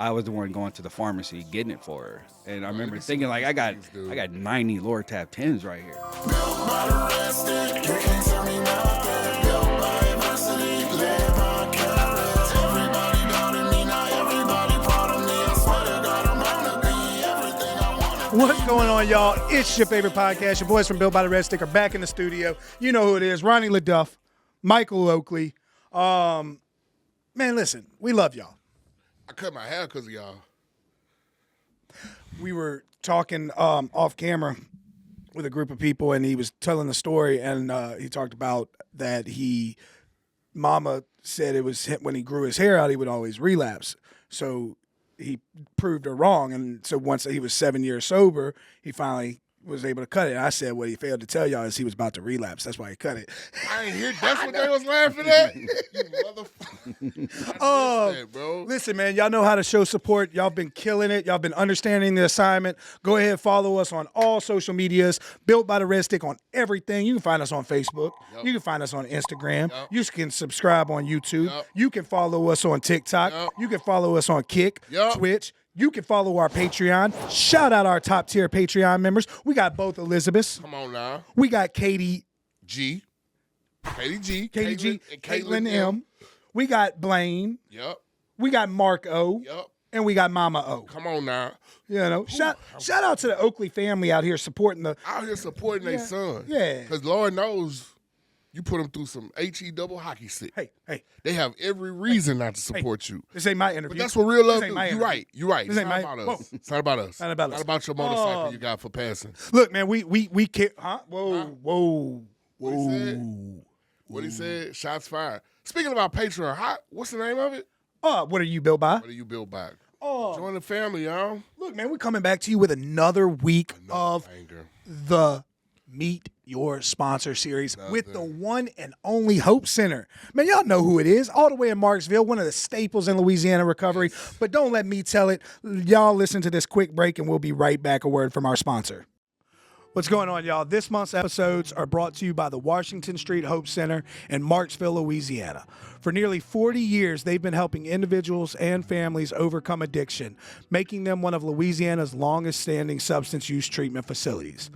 I was the one going to the pharmacy getting it for her. And I remember thinking, like, I got 90 Lord Tap 10s right here. What's going on, y'all? It's your favorite podcast. Your boys from Built by the Red Stick are back in the studio. You know who it is. Ronnie, LeDuff, Michael Oakley. Man, listen, we love y'all. I cut my hair because of y'all. We were talking off camera with a group of people, and he was telling the story, and he talked about that Mama said it was when he grew his hair out, he would always relapse. So he proved her wrong, and so once he was 7 years sober, he finally was able to cut it. And I said what he failed to tell y'all is he was about to relapse. That's why he cut it. I ain't hear. That's what they was laughing at. You motherfucker. Bro. Listen, man, y'all know how to show support. Y'all been killing it. Y'all been understanding the assignment. Go ahead, follow us on all social medias. Built by the Red Stick on everything. You can find us on Facebook. Yep. You can find us on Instagram. Yep. You can subscribe on YouTube. Yep. You can follow us on TikTok. Yep. You can follow us on Kick, Twitch. You can follow our Patreon. Shout out our top tier Patreon members. We got both Elizabeths. Come on now. We got Katie G. Caitlin M. We got Blaine. Yep. We got Mark O. Yep. And we got Mama O. Come on now. You know, shout out to the Oakley family out here supporting their son. Yeah. Because Lord knows you put them through some HE double hockey stick. Hey. They have every reason not to support you. This ain't my interview. But that's what real love is. You're right. This ain't about us. It's not about us. Not about us. Not about your motorcycle you got for passing. Look, man, we huh? Whoa. What he said? Shots fired. Speaking about Patreon, what's the name of it? What are you built by? What are you built by? Join the family, y'all. Look, man, we're coming back to you with another week of the Meet Your Sponsor series with the one and only Hope Center. Man, y'all know who it is. All the way in Marksville, one of the staples in Louisiana recovery. But don't let me tell it. Y'all listen to this quick break, and we'll be right back. A word from our sponsor. What's going on, y'all? This month's episodes are brought to you by the Washington Street Hope Center in Marksville, Louisiana. For nearly 40 years, they've been helping individuals and families overcome addiction, making them one of Louisiana's longest-standing substance use treatment facilities.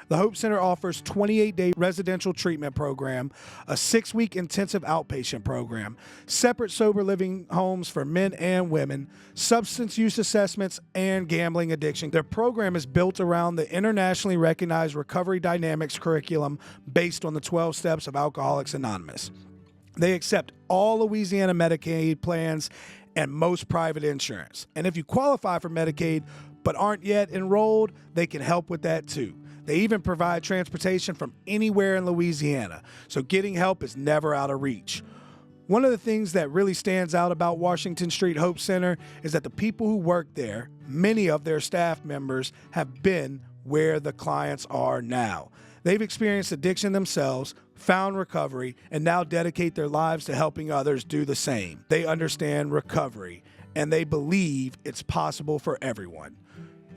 The Hope Center offers 28-day residential treatment program, a 6-week intensive outpatient program, separate sober living homes for men and women, substance use assessments, and gambling addiction. Their program is built around the internationally recognized Recovery Dynamics curriculum based on the 12 steps of Alcoholics Anonymous. They accept all Louisiana Medicaid plans and most private insurance. And if you qualify for Medicaid but aren't yet enrolled, they can help with that too. They even provide transportation from anywhere in Louisiana, so getting help is never out of reach. One of the things that really stands out about Washington Street Hope Center is that the people who work there, many of their staff members, have been where the clients are now. They've experienced addiction themselves, found recovery, and now dedicate their lives to helping others do the same. They understand recovery, and they believe it's possible for everyone.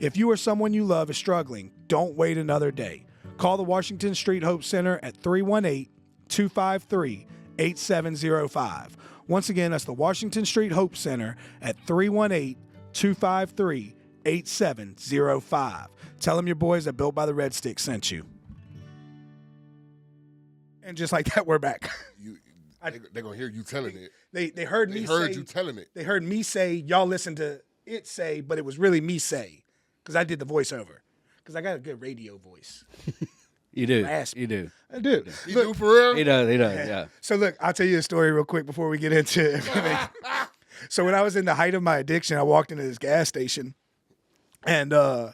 If you or someone you love is struggling, don't wait another day. Call the Washington Street Hope Center at 318-253-8705. Once again, that's the Washington Street Hope Center at 318-253-8705. Tell them your boys that Built by the Red Stick sent you. And just like that, we're back. They're going to hear you telling it. They heard me say. They heard you telling it. They heard me say, y'all listen to it say, but it was really me say. Because I did the voiceover. Because I got a good radio voice. You do. Raspy. You do. I do. You do for real? He does, yeah. So look, I'll tell you a story real quick before we get into everything. So when I was in the height of my addiction, I walked into this gas station. And I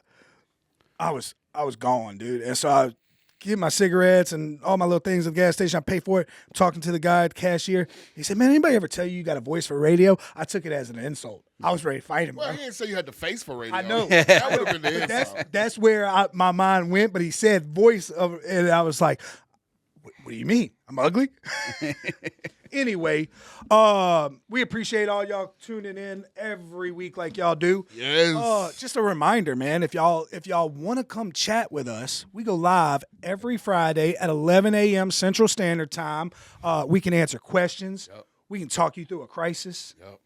was gone, dude. And so I get my cigarettes and all my little things at the gas station. I pay for it. I'm talking to the guy, the cashier. He said, man, anybody ever tell you got a voice for radio? I took it as an insult. I was ready to fight him. Well, he didn't say you had the face for radio. I know. That would have been the insult. That's where my mind went, but he said voice of, and I was like, what do you mean? I'm ugly? Anyway, we appreciate all y'all tuning in every week like y'all do. Yes. Just a reminder, man, if y'all want to come chat with us, we go live every Friday at 11 a.m. Central Standard Time. We can answer questions. Yep. We can talk you through a crisis. Yep.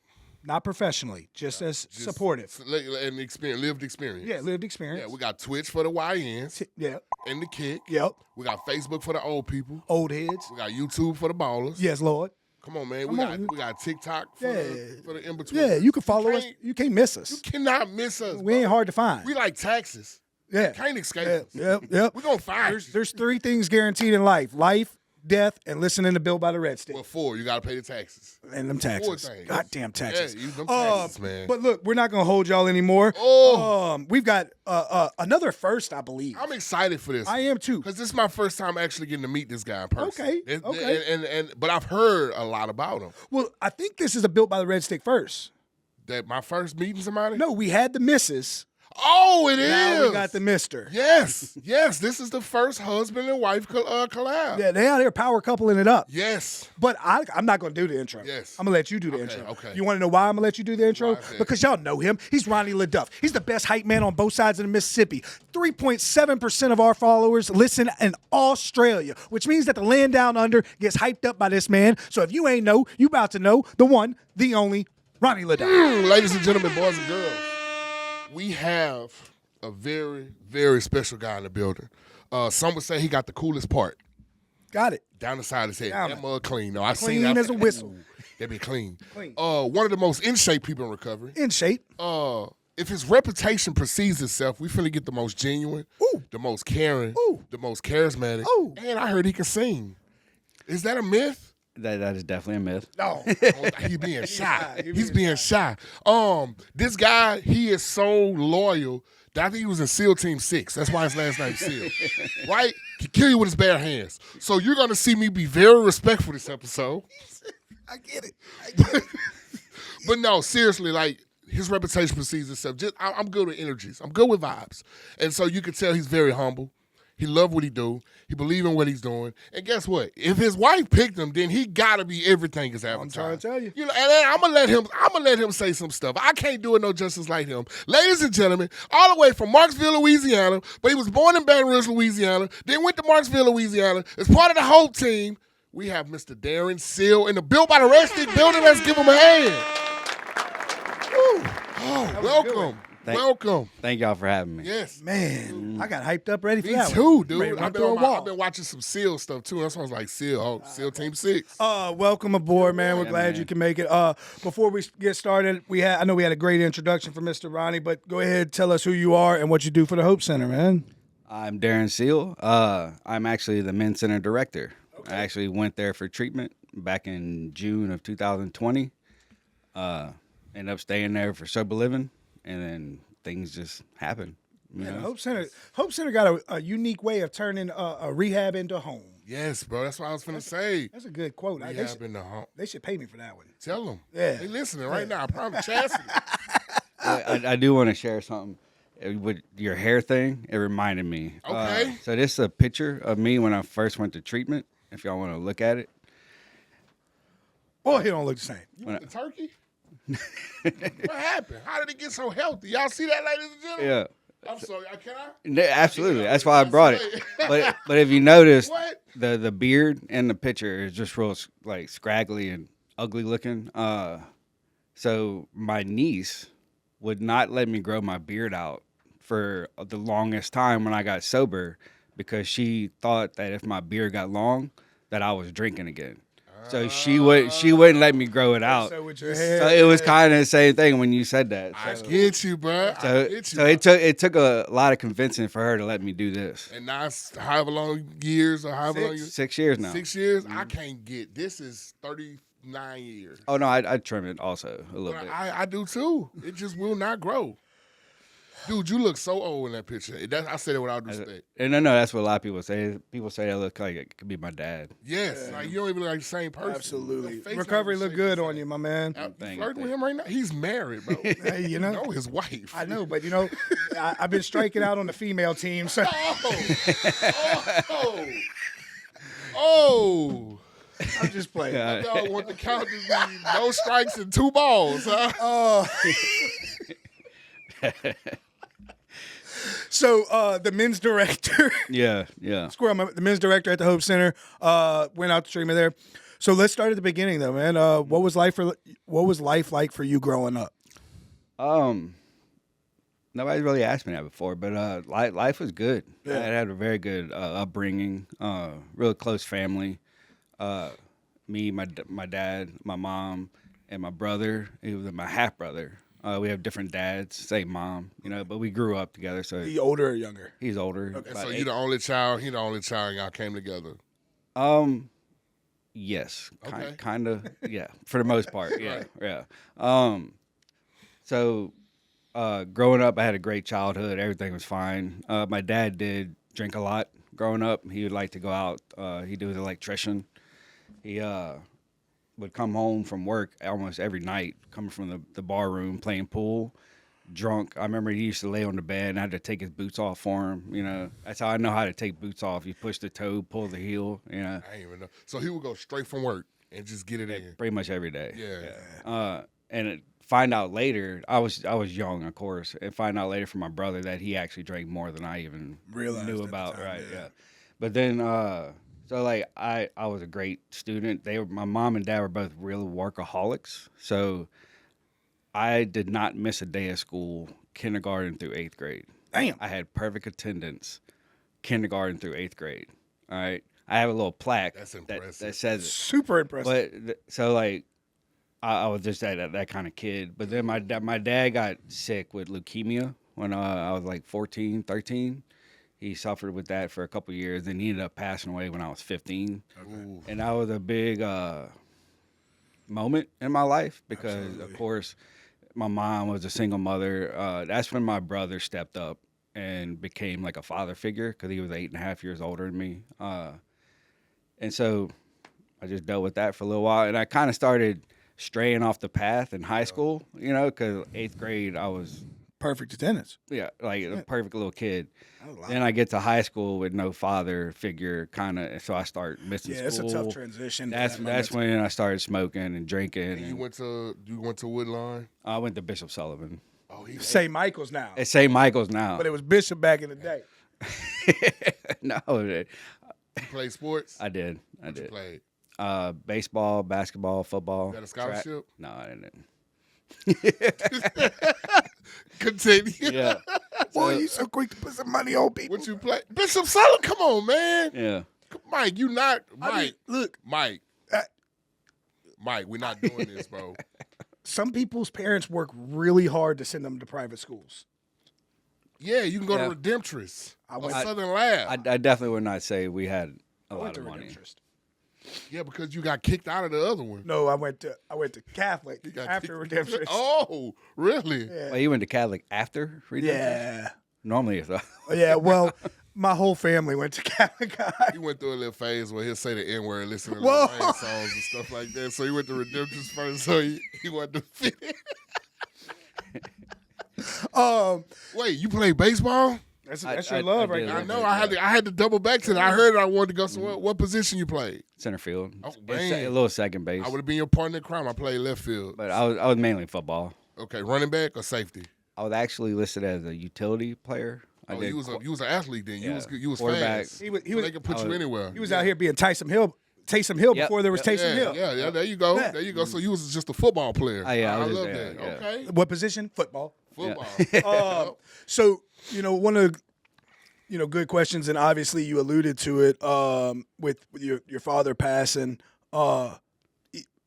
Not professionally, just as supportive. And lived experience. Yeah, lived experience. Yeah, we got Twitch for the YNs. Yeah. And the kick. Yep. We got Facebook for the old people. Old heads. We got YouTube for the ballers. Yes, Lord. Come on, man. We got TikTok for the in between. Yeah, you can follow us. You can't miss us. You cannot miss us. We ain't hard to find. We like taxes. Yeah. You can't escape us. Yep. We're going to find you. There's 3 things guaranteed in life: life, death, and listening to Bill by the Red Stick. Well, 4. You got to pay the taxes. And them taxes. 4 things. Goddamn taxes. Yeah, them taxes, man. But look, we're not going to hold y'all anymore. We've got another first, I believe. I'm excited for this. I am too. Because this is my first time actually getting to meet this guy in person. Okay. But I've heard a lot about him. Well, I think this is a Built by the Red Stick first. That my first meeting somebody? No, we had the missus. Oh, it is. Now we got the mister. Yes. This is the first husband and wife collab. Yeah, they out here power coupling it up. Yes. But I'm not going to do the intro. Yes. I'm going to let you do the intro. Okay. You want to know why I'm going to let you do the intro? Because y'all know him. He's Ronnie LeDuff. He's the best hype man on both sides of the Mississippi. 3.7% of our followers listen in Australia, which means that the land down under gets hyped up by this man. So if you ain't know, you about to know the one, the only, Ronnie LeDuff. Ladies and gentlemen, boys and girls, we have a very, very special guy in the building. Some would say he got the coolest part. Got it. Down the side of his head. Down that it. mug clean. No, I Clean seen that. as a whistle. They be clean. Clean. One of the most in shape people in recovery. In shape. If his reputation precedes itself, we finna get the most genuine, the most caring, the most charismatic. And I heard he can sing. Is that a myth? That is definitely a myth. No. He's being shy. He's being shy. This guy, he is so loyal that I think he was in SEAL Team 6. That's why his last name's Seal. Right? He kill you with his bare hands. So you're going to see me be very respectful this episode. I get it. But no, seriously, like, his reputation precedes itself. I'm good with energies. I'm good with vibes. And so you can tell he's very humble. He love what he do. He believe in what he's doing. And guess what? If his wife picked him, then he gotta be everything his advertised. I'm trying to tell you. You know, and then I'm gonna let him say some stuff. I can't do it no justice like him. Ladies and gentlemen, all the way from Marksville, Louisiana, but he was born in Baton Rouge, Louisiana, then went to Marksville, Louisiana, as part of the Hope team. We have Mr. Darrin Seal in the Built by the Red Stick building. Let's give him a hand. Woo. Oh, welcome. Welcome. Thank y'all for having me. Yes. Man, I got hyped up ready for Me that too, one. dude. Ready to run I've through a wall. been watching some SEAL stuff too. That's why I was like, SEAL Team 6. Welcome aboard, man. We're glad you can make it. Before we get started, I know we had a great introduction from Mr. Ronnie, but go ahead, tell us who you are and what you do for the Hope Center, man. I'm Darrin Seal. I'm actually the Men's Center director. I actually went there for treatment back in June of 2020. Ended up staying there for sober living, and then things just happened. You know? Hope Center got a unique way of turning a rehab into a home. Yes, bro. That's what I was finna say. That's a good quote. Rehab in the home. They should pay me for that one. Tell them. Yeah. They listening right now. I promise. Chastity. I do want to share something with your hair thing. It reminded me. Okay. So this is a picture of me when I first went to treatment. If y'all want to look at it. Boy, he don't look the same. You want the turkey? What happened? How did it get so healthy? Y'all see that, ladies and gentlemen? Yeah. I'm sorry. Can I? Absolutely. That's why I brought it. But if you notice, What? the beard in the picture is just real like scraggly and ugly looking. So my niece would not let me grow my beard out for the longest time when I got sober because she thought that if my beard got long, that I was drinking again. So she wouldn't let me grow it out. So with your hair, So it was kind of the same thing when you said that. I get you, bro. I get you. So it took a lot of convincing for her to let me do this. And now it's however long years or however long years. 6 years now. 6 years? I can't get. This is 39 years. Oh no, I trim it also a little But bit. I do too. It just will not grow. Dude, you look so old in that picture. I said it without respect. And no, that's what a lot of people say. People say I look like it could be my dad. Yes, like you don't even look like the same person. absolutely. Your face Recovery don't look shake good the on same. you, my man. You flirting with him right now? He's married, bro. Hey, you know his wife. I know, but I've been striking out on the female team. So. Oh. I'm just playing. Y'all want the count to be no strikes and 2 balls, huh? So the men's director, Yeah. the men's director at the Hope Center, went out to treatment there. So let's start at the beginning, though, man. What was life like for you growing up? Nobody's really asked me that before, but life was good. Yeah. I had a very good upbringing, really close family. Me, my dad, my mom, and my brother. He was my half brother. We have different dads, same mom, but we grew up together. So He older or younger? he's older. And about so eight- you the only child. He the only child. And y'all came together. Yes, Okay. kind of. Yeah, for the most part. Yeah, Right. yeah. So growing up, I had a great childhood. Everything was fine. My dad did drink a lot growing up. He would like to go out. He was an electrician. He would come home from work almost every night, coming from the bar room, playing pool, drunk. I remember he used to lay on the bed and I had to take his boots off for him. That's how I know how to take boots off. You push the toe, pull the heel, I ain't even know. So he would go straight from work and just get it in. pretty much every day. Yeah. Find out later, I was young, of course, and find out later from my brother that he actually drank more than I even Realized knew at the about. time, Right, yeah. yeah. But then, so like I was a great student. My mom and dad were both real workaholics, so I did not miss a day of school, kindergarten through 8th grade. Damn. I had perfect attendance, kindergarten through 8th grade. All right, I have a little plaque That's that impressive. says it. Super impressive. But so like I was just that kind of kid. But then my dad got sick with leukemia when I was like 14, 13. He suffered with that for a couple years, and he ended up passing away when I was 15. Ooh. And that was a big moment in my life because, of course, my mom was a single mother. That's when my brother stepped up and became like a father figure because he was 8.5 years older than me. And so I just dealt with that for a little while, and I kind of started straying off the path in high school, because 8th grade I was Perfect attendance. like a perfect little kid. I like Then I get to high school with no father figure, kind of, so I start missing Yeah, school. it's a tough transition. to That's that moment. when I started smoking and drinking. And you And went to Woodline. I went to Bishop Sullivan. Oh, he St. Michael's now, It's St. Michael's now. but it was Bishop back in the day. No, you played sports. I did. What you played? Baseball, basketball, football. Got a track. scholarship? No, I didn't. Continue. Yeah. Boy, you so quick to put some money on people. What you play? Bishop Sullivan, come on, man. Yeah. Mike, you not Mike. I mean, look, Mike. Mike, we're not doing this, bro. some people's parents work really hard to send them to private schools. Yeah, you can go Yeah. to Redemptress I or went- Southern Lab. I definitely would not say we had a I lot went to of money. Redemptrist. Yeah, because you got kicked out of the other one. No, I went to Catholic You got after kicked- Redemptrist. Oh, really? Yeah. Well, you went to Catholic after Redemptress? Yeah. Normally it's Yeah, well, my whole family went to Catholic High. He went through a little phase where he'll say the N word, listen to Whoa. Lil Wayne songs and stuff like that. So he went to Redemptress first, so he wanted to fit in. Wait, you play baseball? That's I- your love I right did there. I love know. it. I had to double back to that. I heard I wanted to go. So what position you played? center field. Oh, It's man. a little second base. I would have been your partner in crime. I played left field. But I was mainly football. Okay, running back or safety? I was actually listed as a utility player. I Oh, did you was an athlete then. You Yeah. was good. You was Quarterback. fast. He was So they could put you anywhere. He was out here being Taysom Hill Yep. before there was Taysom Hill. Yeah. There you go. Yeah. There you go. So you was just a football player. Yeah, I I was love just there, that. yeah. Okay, What position? Football. football. So, one of good questions, and obviously you alluded to it with your father passing.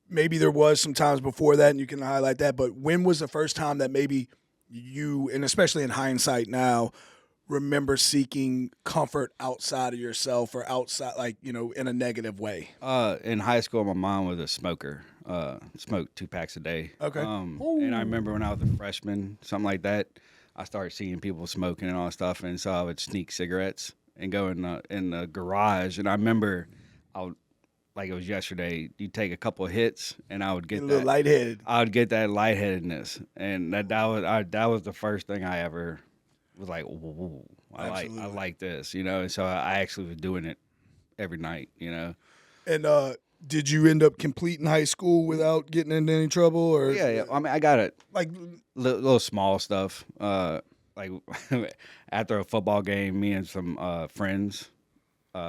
Maybe there was some times before that, and you can highlight that. But when was the first time that maybe you, and especially in hindsight now, remember seeking comfort outside of yourself or outside, in a negative way? In high school, my mom was a smoker. Smoked 2 packs a day. Okay. And I remember when I was a freshman, something like that, I started seeing people smoking and all that stuff, and so I would sneak cigarettes and go in the garage. And I remember, like it was yesterday, you take a couple of hits, and I would get A little that. lightheaded. I would get that lightheadedness, and that was the first thing I ever was like, whoa, I Absolutely. like this, And so I actually was doing it every night, And did you end up completing high school without getting into any trouble? Or Yeah. I mean, I got it. like Little small stuff. Like after a football game, me and some friends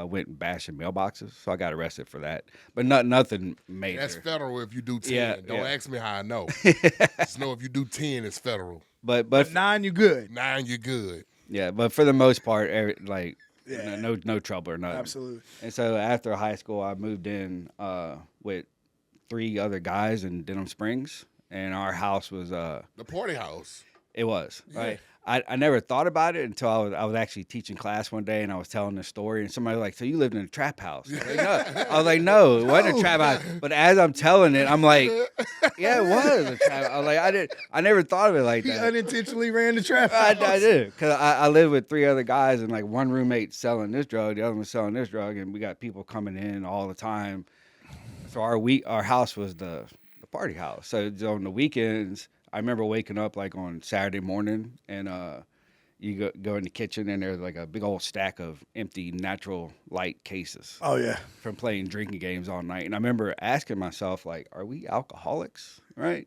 went and bashed in mailboxes, so I got arrested for that. But nothing major. That's federal if you do 10. Yeah, Don't yeah. ask me how I know. Just know if you do 10, it's federal. But 9, you good. 9, you're good. yeah, but for the most part, like Yeah. no trouble or nothing. Absolutely. And so after high school, I moved in with 3 other guys in Denham Springs, and our house was The party house. it was Yeah. right. I never thought about it until I was actually teaching class one day, and I was telling this story, and somebody was like, "So you lived in a trap house?" I was like, "No, it wasn't a trap house." But as I'm telling it, I'm like, "Yeah, it was a trap." I was like, I never thought of it like He that. unintentionally ran the trap I house. did, because I lived with 3 other guys, and like one roommate selling this drug, the other one selling this drug, and we got people coming in all the time. So our house was the party house. So on the weekends, I remember waking up like on Saturday morning, and you go in the kitchen, and there's like a big old stack of empty natural light cases Oh, yeah. from playing drinking games all night. And I remember asking myself, like, are we alcoholics, right?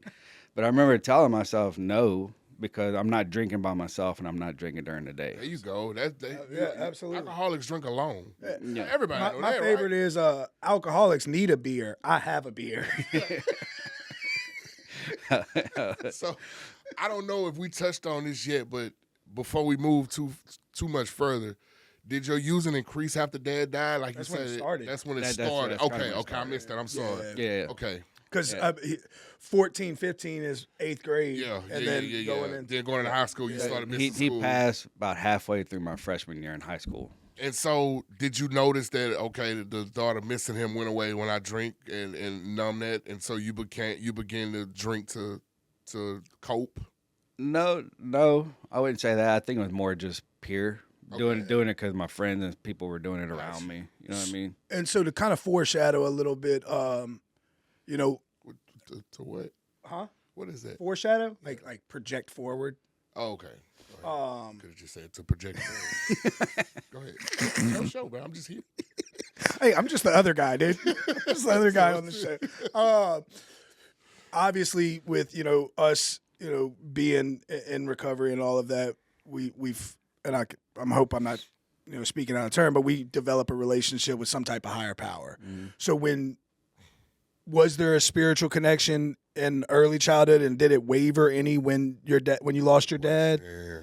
But I remember telling myself no, because I'm not drinking by myself, and I'm not drinking during the day. There you go. Yeah, absolutely. Alcoholics drink alone. Yeah. Everybody know My that, favorite right? is alcoholics need a beer. I have a beer. So I don't know if we touched on this yet, but before we move too much further, did your using increase after Dad died? Like That's you when it said, started. that's when it That's started. kinda when Okay, it I started. missed that. I'm sorry. Yeah. Okay. Because 14, 15 is 8th grade. Yeah, and yeah, then yeah. going in. Then going into high school, you started missing He school. passed about halfway through my freshman year in high school. And so, did you notice that? Okay, the thought of missing him went away when I drink and numb that, and so you began to drink to cope. No, I wouldn't say that. I think it was more just peer doing it because my friends and people were doing it around me. You know what I mean? And so to kind of foreshadow a little bit, you know, To what? huh? What is that? Foreshadow? Like project forward. Oh, okay. Could have just said to project. Go ahead. No show, man. I'm just here. Hey, I'm just the other guy, dude. Just the other guy on the show. Obviously, with us, being in recovery and all of that, we've and I'm hope I'm not speaking out of turn, but we develop a relationship with some type of higher power. Mm-hmm. So was there a spiritual connection in early childhood, and did it waver any when you lost your dad? Yeah.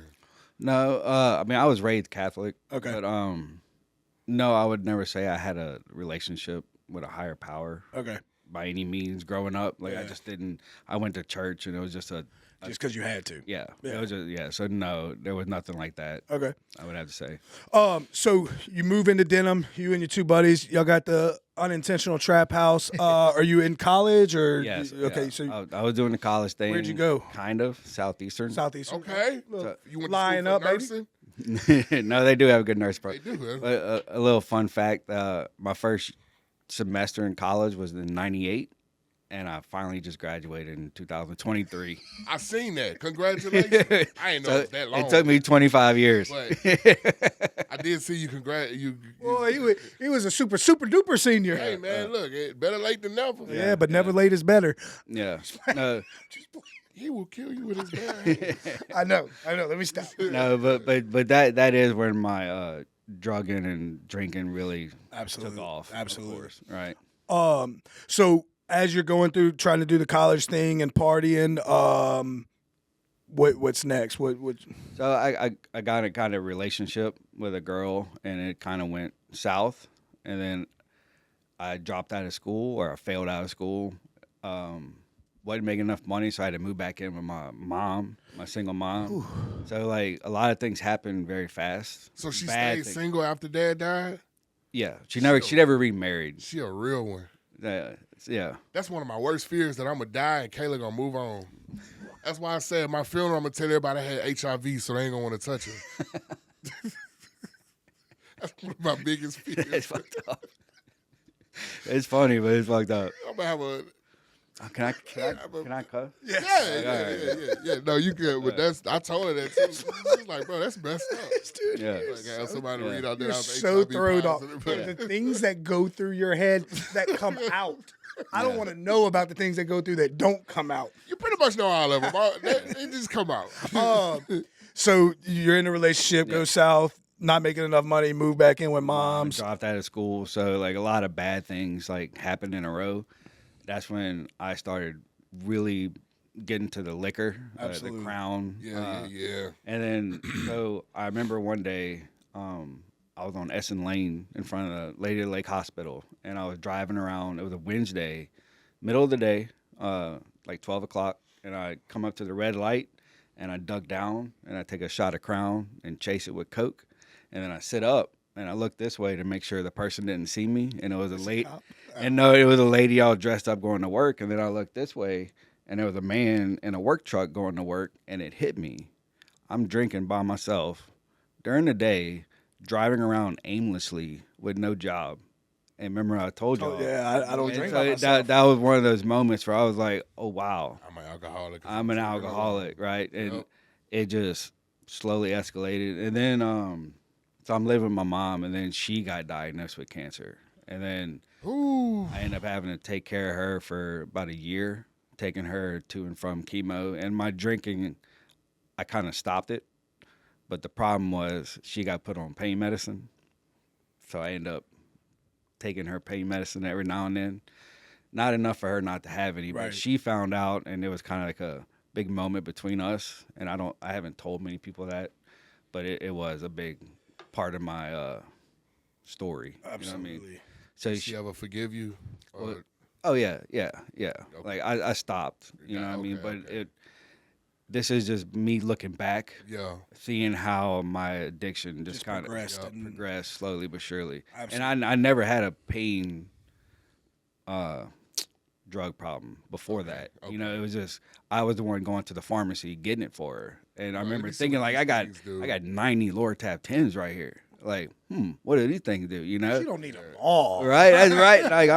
No, I mean I was raised Catholic. Okay. But no, I would never say I had a relationship with a higher power Okay. by any means growing up. Like I Yeah. just didn't. I went to church, and it was just Just because you had to. yeah. Yeah. It was just So no, there was nothing like that. Okay. I would have to say. So you move into Denham, you and your 2 buddies, y'all got the unintentional trap house. Are you in college or? Yes. Okay. yeah. So I was doing the college thing. Where'd you go? Kind of Southeastern. Southeastern. Okay. Little You went line to school up, for baby. nursing? No, they do have a good nurse They program. do. Huh? But a little fun fact: my first semester in college was in '98, and I finally just graduated in 2023. I seen that. Congratulations. I ain't know it was that long. It took me 25 years. But I did see you. Well, he was a super duper senior. Hey man, look, better late than never. Yeah, but never late is better. Yeah. No, He will kill you with his bare hands. I know. Let me stop. no, but that is when my drugging and drinking really Absolutely. took off. Absolutely. Of course, right. So as you're going through trying to do the college thing and partying, what's next? What So I got a kind of relationship with a girl, and it kind of went south, and then I dropped out of school, or I failed out of school. Wasn't making enough money, so I had to move back in with my mom, my single mom. So like a lot of things happened very fast. So she Bad stayed things. single after Dad died? Yeah, she never remarried. She a real one. Yeah. That's one of my worst fears, that I'm going to die and Kayla going to move on. That's why I said at my funeral, I'm going to tell everybody I had HIV, so they ain't going to want to touch her. That's one of my biggest fears. It's fucked up. It's funny, but it's fucked up. I'm going to have a... Can I cuss? Yeah. No, you can, but I told her that too. She was like, bro, that's messed up. dude? Yeah. Like, I had somebody read out that You're I was so HIV thrown off. positive. The things that go through your head that come out. I don't want to know about the things that go through that don't come out. You pretty much know all of them. They just come out. So you're in a relationship, go south. not making enough money, moved back in with moms. Dropped out of school, so like a lot of bad things like happened in a row. That's when I started really getting to the liquor, the Crown. Yeah. And then so I remember one day I was on Essen Lane in front of the Lady Lake Hospital, and I was driving around. It was a Wednesday, middle of the day, like 12 o'clock, and I come up to the red light, and I duck down, and I take a shot of Crown and chase it with Coke, and then I sit up, and I look this way to make sure the person didn't see me, and it was a lady. And no, it was a lady all dressed up going to work, and then I looked this way, and there was a man in a work truck going to work, and it hit me. I'm drinking by myself during the day, driving around aimlessly with no job. And remember I told you, I don't drink by myself. That was one of those moments where I was like, oh, wow. I'm an alcoholic, right? And it just slowly escalated. And then, so I'm living with my mom, and then she got diagnosed with cancer. And then I ended up having to take care of her for about a year, taking her to and from chemo. And my drinking, I kind of stopped it. But the problem was she got put on pain medicine. So I ended up taking her pain medicine every now and then. Not enough for her not to have any, but she found out, and it was kind of like a big moment between us. And I haven't told many people that, but it was a big part of my story. Absolutely. You know what I mean? So Did she ever forgive you? Oh yeah. Okay. Like I stopped, you know what I mean? But this is just me looking back, seeing how my addiction just kind of progressed slowly but surely. Absolutely. And I never had a pain drug problem before that. Okay. You know, it was just I was the one going to the pharmacy getting it for her, and I remember thinking like I got 90 Lortab 10s right here. Like, what do these things do? You know, you don't need them all, right? That's right. Like,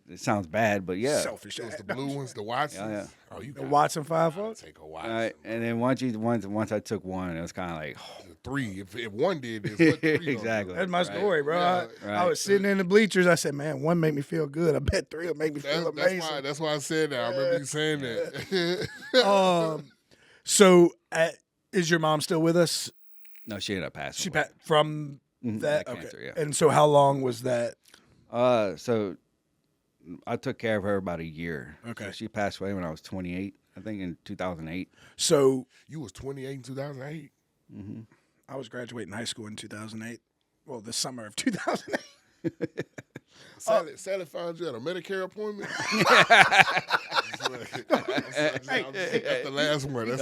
it sounds bad, but yeah, selfish. It was the blue ones, the Watsons. Yeah. Oh, you the Watson 5-4? Take a Watson. Right, and then once I took one, it was kind of like three. If one did this, what three exactly. That's my story, bro. I was sitting in the bleachers. I said, man, one made me feel good. I bet three will make me feel amazing. That's why I said that. I remember you saying that. So, is your mom still with us? No, she ended up passing. She passed from that cancer, yeah. And so, how long was that? So I took care of her about a year. Okay. So she passed away when I was 28, I think in 2008. So you was 28 in 2008? Mm-hmm. I was graduating high school in 2008. Well, the summer of 2008. Sally found you at a Medicare appointment? That's the last one.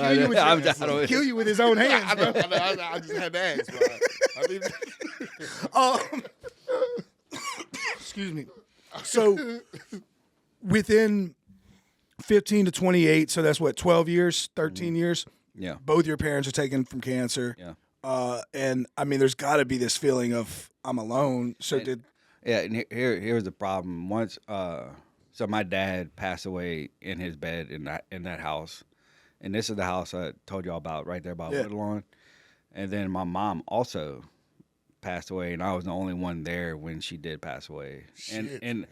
Kill you with his own hands, bro. I just had to ask, bro. Excuse me. So within 15 to 28, so that's what, 12 years, 13 years? Yeah. Both your parents are taken from cancer. Yeah. And I mean, there's got to be this feeling of I'm alone. So and here's the problem. Once so my dad passed away in his bed in that house. And this is the house I told y'all about right there by Woodlawn. And then my mom also passed away, and I was the only one there when she did pass away. And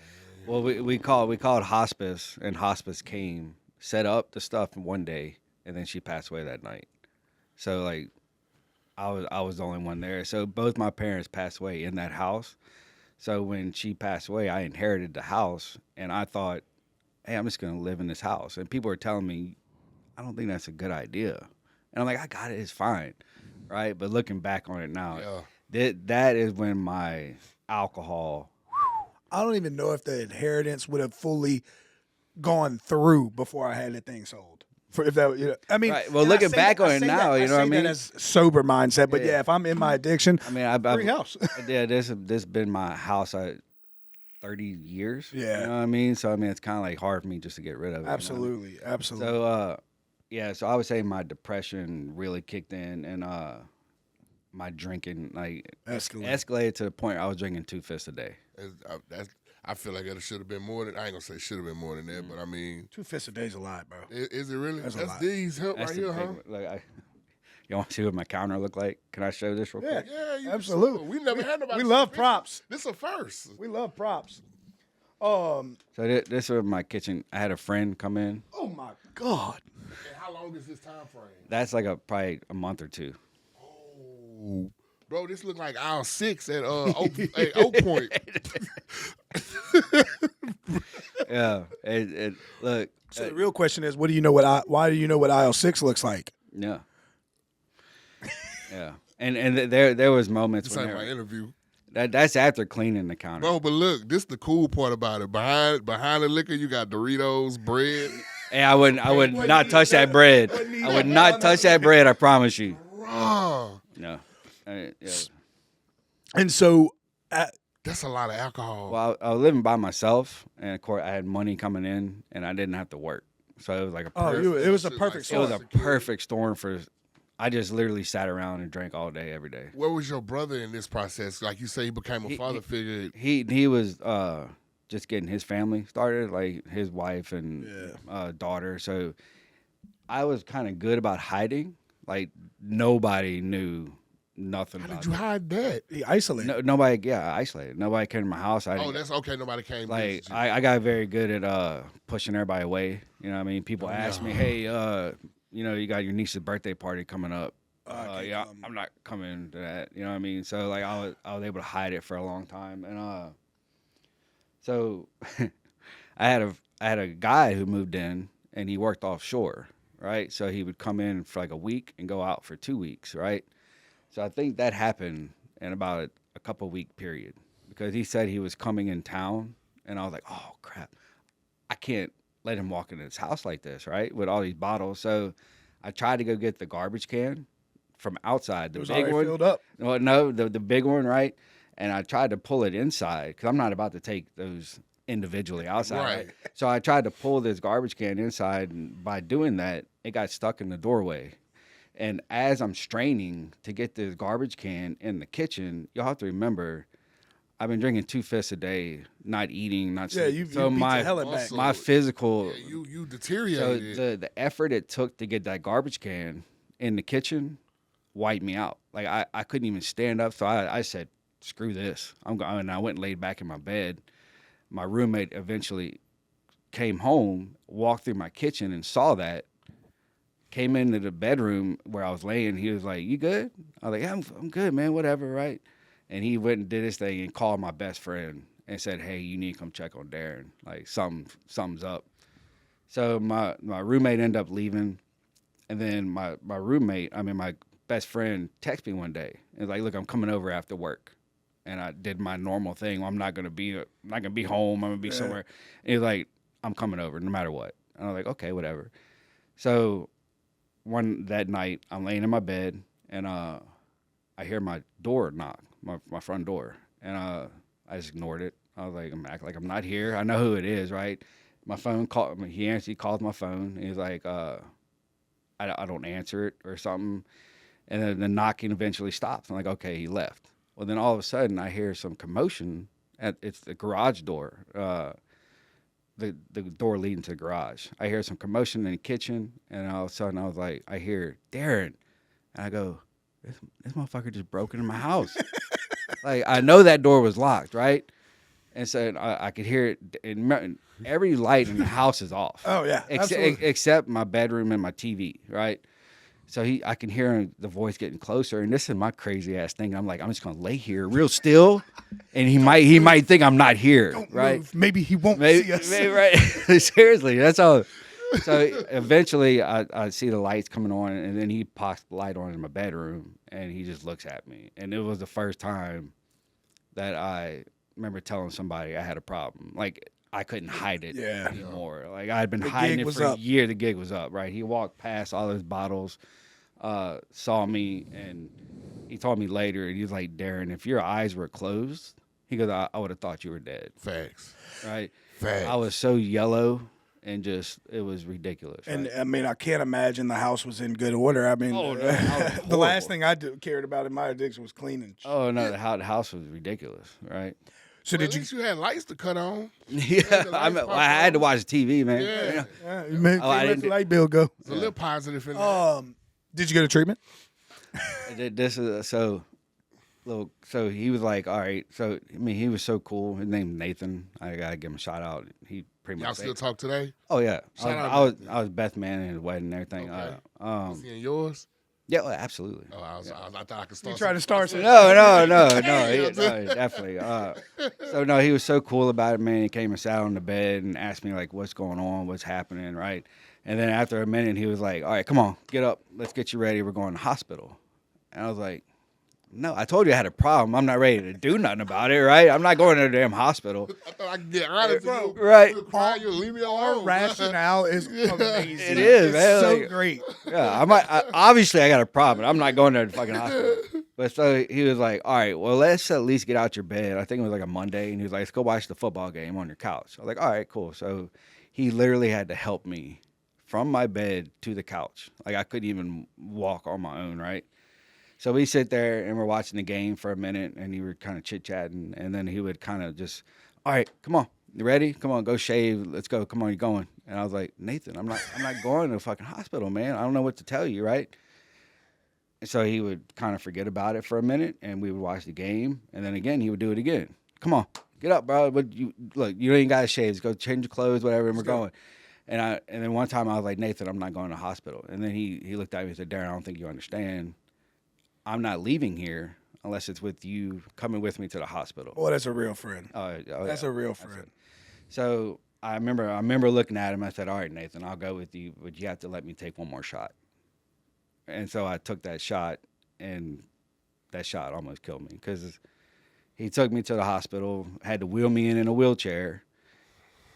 well, we called hospice, and hospice came, set up the stuff one day, and then she passed away that night. So like I was the only one there. So both my parents passed away in that house. So when she passed away, I inherited the house, and I thought, hey, I'm just going to live in this house. And people were telling me, I don't think that's a good idea. And I'm like, I got it. It's fine. Right? But looking back on it now, that is when my alcohol. I don't even know if the inheritance would have fully gone through before I had the thing sold. If that, I mean, right. Well, looking back on it now, you know what I mean. That as sober mindset, but if I'm in my addiction, I mean, free house. This been my house 30 years. Yeah, you know what I mean. So I mean, it's kind of like hard for me just to get rid of it. Absolutely, you know? Absolutely. So so I would say my depression really kicked in, and my drinking like escalated to the point I was drinking 2 fists a day. I feel like it should have been more than. I ain't gonna say should have been more than that, but I mean, 2 fists a day is a lot, bro. Is it really? That's these help right here, huh? Like you want to see what my counter look like? Can I show this real quick? Yeah, absolutely. We never had nobody. We love props. This is a first. We love props. So this was my kitchen. I had a friend come in. Oh my God! And how long is this time frame? That's like probably a month or two. Oh, Bro, this look like aisle 6 at Oak Point. Yeah. Look. So the real question is, why do you know what aisle 6 looks like? Yeah. Yeah. And there was moments It's when like my interview. That's after cleaning the counter. Bro, but look, this the cool part about it. Behind the liquor, you got Doritos, bread. Hey, I would not touch that bread. I would not touch that bread, I promise you. Bro. No. Yeah. And so, That's a lot of alcohol. Well, I was living by myself, and of course, I had money coming in, and I didn't have to work. So it was like it was a perfect it storm. was a perfect storm for. I just literally sat around and drank all day, every day. Where was your brother in this process? Like you say, he became a father figure. He was just getting his family started, like his wife and daughter. So I was kind of good about hiding. Like nobody knew nothing. How about did you it. hide that? He isolated. Nobody, isolated. Nobody came to my house. That's okay. Nobody came. Like I got very good at pushing everybody away. You know what I mean? People ask me, hey, you got your niece's birthday party coming up. Yeah, I'm not coming to that. You know what I mean? So like I was able to hide it for a long time, and so I had a guy who moved in, and he worked offshore, right? So he would come in for like a week and go out for 2 weeks, right? So I think that happened in about a couple week period, because he said he was coming in town, and I was like, oh crap, I can't let him walk into his house like this, right? With all these bottles. So I tried to go get the garbage can from outside, the big one. Filled up. No, the big one, right? And I tried to pull it inside, because I'm not about to take those individually outside. Right. So I tried to pull this garbage can inside, and by doing that, it got stuck in the doorway. And as I'm straining to get this garbage can in the kitchen, y'all have to remember, I've been drinking 2 fists a day, not eating, not sleeping. You beat the hell out of that. My physical. Yeah, you deteriorated. So the effort it took to get that garbage can in the kitchen wiped me out. Like I couldn't even stand up. So I said, screw this. I'm going. And I went and laid back in my bed. My roommate eventually came home, walked through my kitchen and saw that. Came into the bedroom where I was laying. He was like, "You good?" I was like, "Yeah, I'm good, man. Whatever, right?" And he went and did his thing and called my best friend and said, "Hey, you need to come check on Darrin. Like something's up." So my roommate ended up leaving, and then my best friend texted me one day and was like, "Look, I'm coming over after work." And I did my normal thing. I'm not gonna be home. I'm gonna be somewhere. And he was like, "I'm coming over no matter what." And I was like, "Okay, whatever." So that night, I'm laying in my bed, and I hear my door knock, my front door, and I just ignored it. I was like, I'm acting like I'm not here. I know who it is, right? My phone called. He answered. He called my phone. And he's like, I don't answer it or something, and then the knocking eventually stops. I'm like, okay, he left. Well, then all of a sudden, I hear some commotion it's the garage door. The door leading to the garage. I hear some commotion in the kitchen, and all of a sudden I was like, I hear Darrin, and I go, this motherfucker just broke into my house. Like I know that door was locked, right? And so I could hear it. And every light in the house is off. Oh yeah, except my bedroom and my TV, right? So I can hear the voice getting closer, and this is my crazy ass thing. I'm like, I'm just gonna lay here real still, and he might think I'm not here, Don't right? move. Maybe he won't see us. Right? Seriously, that's all. So eventually, I see the lights coming on, and then he pops the light on in my bedroom, and he just looks at me, and it was the first time that I remember telling somebody I had a problem. Like I couldn't hide it anymore. Like I had been hiding it for a year. The gig was up, right? He walked past all those bottles. Saw me, and he told me later, and he was like, Darrin, if your eyes were closed, he goes, I would have thought you were dead. Facts. Right? Facts. I was so yellow, and it was ridiculous. Right? And I mean, I can't imagine the house was in good order. I mean, the last thing I cared about in my addiction was cleaning. Oh, no, the house was ridiculous, right? So at least you had lights to cut on. Yeah, I had to watch TV, man. Yeah. You let the light bill go. It's a little positive in there. Did you go to treatment? This is so he was like, all right. So I mean, he was so cool. His name's Nathan. I gotta give him a shout out. He pretty much. Y'all still talk today? Oh yeah. Shout out. I was best man in his wedding and everything. Okay. Was he in yours? Yeah, well, absolutely. Oh, I thought I could start. You try to start some. No, definitely. So no, he was so cool about it, man. He came and sat on the bed and asked me like, "What's going on? What's happening?" Right, and then after a minute, he was like, "All right, come on, get up. Let's get you ready. We're going to the hospital." And I was like, "No, I told you I had a problem. I'm not ready to do nothing about it, right? I'm not going to the damn hospital." I thought I could get honest with you. Right. You'll cry, you'll leave me Our alone. rationale is amazing. It is, It's man. so Like, great. Yeah, obviously I got a problem. I'm not going to the fucking hospital. But so he was like, "All right, well, let's at least get out your bed." I think it was like a Monday, and he was like, "Let's go watch the football game on your couch." I was like, "All right, cool." So he literally had to help me from my bed to the couch. Like I couldn't even walk on my own, right? So we sit there and we're watching the game for a minute, and he were kind of chit chatting, and then he would kind of just, "All right, come on, you ready? Come on, go shave. Let's go. Come on, you going?" And I was like, "Nathan, I'm not going to the fucking hospital, man. I don't know what to tell you, right?" And so he would kind of forget about it for a minute, and we would watch the game, and then again he would do it again. "Come on, get up, bro. But you ain't got to shave. Just go change your clothes, whatever, and we're going." And then one time I was like, "Nathan, I'm not going to the hospital." And then he looked at me and said, "Darrin, I don't think you understand. I'm not leaving here unless it's with you coming with me to the hospital." Boy, that's a real friend. That's Yeah. a real friend. So I remember looking at him. I said, "All right, Nathan, I'll go with you, but you have to let me take one more shot." And so I took that shot, and that shot almost killed me because he took me to the hospital, had to wheel me in a wheelchair.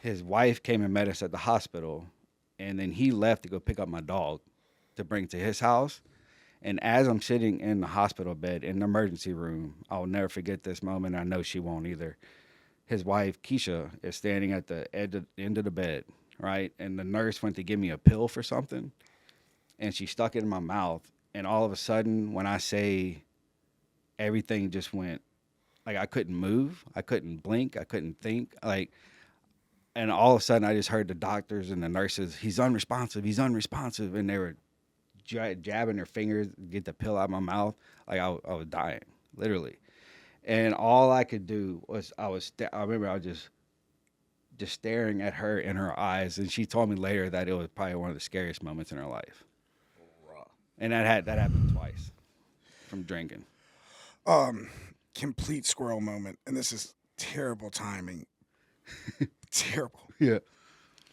His wife came and met us at the hospital, and then he left to go pick up my dog to bring to his house. And as I'm sitting in the hospital bed in the emergency room, I'll never forget this moment. I know she won't either. His wife, Keisha, is standing at the end of the bed, right? And the nurse went to give me a pill for something, and she stuck it in my mouth. And all of a sudden, when I say everything just went, like I couldn't move, I couldn't blink, I couldn't think, and all of a sudden I just heard the doctors and the nurses, he's unresponsive, and they were jabbing their fingers to get the pill out of my mouth. Like I was dying, literally. And all I could do was I remember I was just staring at her in her eyes, and she told me later that it was probably one of the scariest moments in her life. And that happened twice from drinking. Complete squirrel moment, and this is terrible timing. Terrible. Yeah.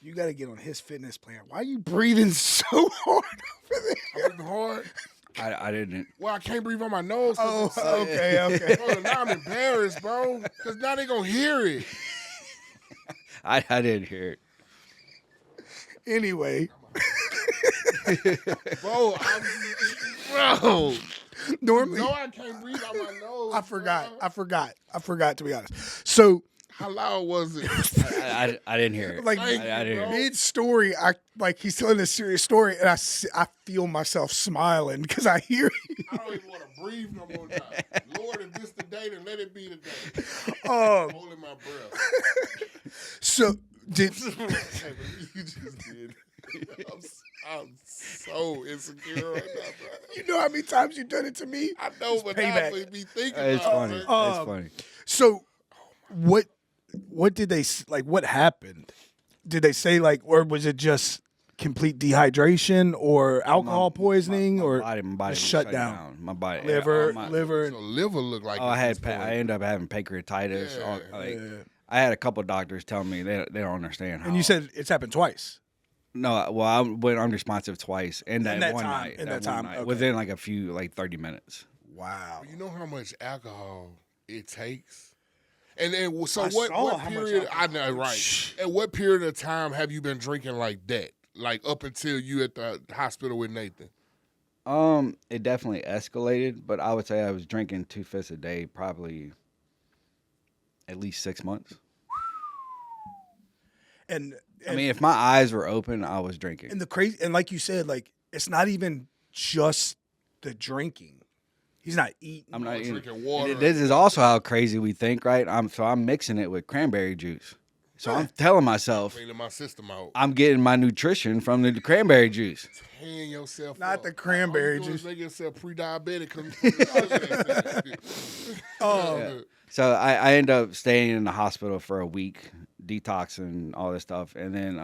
You got to get on his fitness plan. Why are you breathing so hard over there? I'm breathing hard. I didn't. Well, I can't breathe on my nose. Oh, okay. Bro, now I'm embarrassed, bro, because now they gonna hear it. I didn't hear it. Anyway. Bro, bro. Normally, No, I can't breathe out my nose. I forgot. Bro. I forgot, to be honest. So, How loud was it? I didn't hear it. like, Thank I didn't hear it. mid-story, he's telling a serious story, and I feel myself smiling because I hear you. I don't even want to breathe no more now. Lord, if this the day, then let it be the day. Um, Holding my breath. So, did You just did. I'm so insecure right now, bro. you know how many times you've done it to me? I know, but payback. now I be thinking It's about funny. it. It's funny. So, what did they like? What happened? Did they say or was it just complete dehydration or alcohol poisoning my or body just was shut down? My body, Liver, my- liver. So liver look like Oh, I it was ended up having pancreatitis. Yeah. I had a couple doctors tell me they don't understand how. And you said it's happened twice. No, well, I went unresponsive twice, and that one time, night, in that that one time, night, okay. within like a few 30 minutes. Wow. You know how much alcohol it takes? And then, so I what saw how much period, I alcohol. know, right. At what period of time have you been drinking like that? Like up until you at the hospital with Nathan? It definitely escalated, but I would say I was drinking 2 fists a day, probably at least 6 months. And I mean, if my eyes were open, I was drinking. and the crazy, and like you said, it's not even just the drinking. He's not eating. I'm not eating. drinking water. This is also how crazy we think, right? I'm mixing it with cranberry juice. So I'm telling myself Cleaning my system out. I'm getting my nutrition from the cranberry juice. Tearing yourself Not up. the cranberry All you doing juice. is making yourself pre-diabetic. 'Cause Oh, So I ended up staying in the hospital for a week, detoxing, all this stuff. And then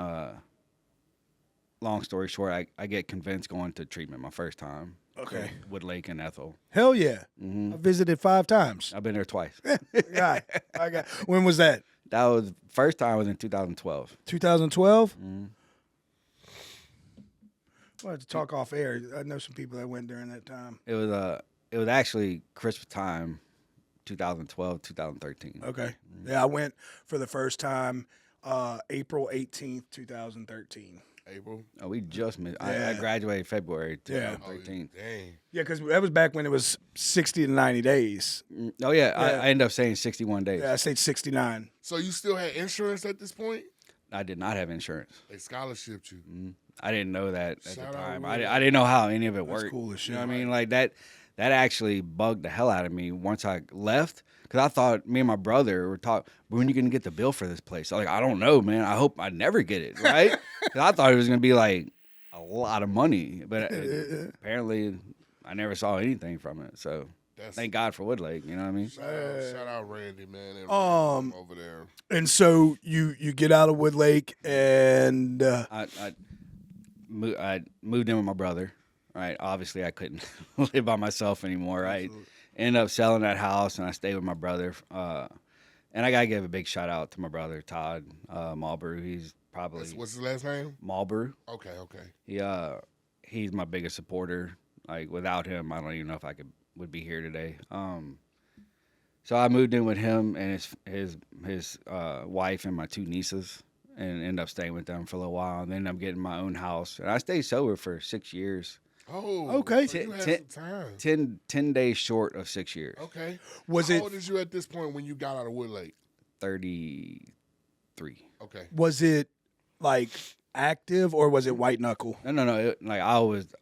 long story short, I get convinced going to treatment my first time. Okay. Wood Lake and Ethel. Hell yeah. I visited 5 times. I've been there twice. God, I got. When was that? That was first time was in 2012. 2012. We'll have to talk off air. I know some people that went during that time. It was actually Christmas time, 2012, 2013. Okay. Yeah, I went for the first time April 18th, 2013. April. Oh, we just missed. Yeah. I graduated February Yeah. 2013. Dang. Yeah, because that was back when it was 60 to 90 days. Oh yeah, Yeah. I ended up saying 61 days. Yeah, I said 69. So you still had insurance at this point? I did not have insurance. They scholarshiped you. I didn't know that at Shout the out time. Will. I didn't know how any of it worked. cool as You know shit. what I mean? Like that actually bugged the hell out of me once I left. Because I thought me and my brother were talking, when are you going to get the bill for this place? I'm like, I don't know, man. I hope I never get it, right? Because I thought it was going to be like a lot of money. But apparently I never saw anything from it. So thank God for Wood Lake, you know what I mean? Shout out Randy, man. And over there. And so you get out of Wood Lake and I moved in with my brother, right? Obviously, I couldn't live by myself anymore, right? Ended up selling that house, and I stayed with my brother. And I got to give a big shout out to my brother, Todd Malbrew. He's probably... What's his last name? Malbrew. Okay. He's my biggest supporter. Like, without him, I don't even know if I would be here today. So I moved in with him and his wife and my 2 nieces, and ended up staying with them for a little while. And then ended up getting my own house. And I stayed sober for 6 years. Oh, okay. So you had some time. 10 days short of 6 years. Okay. How old is you at this point when you got out of Wood Lake? 33. Okay. was it like active or was it white knuckle? No.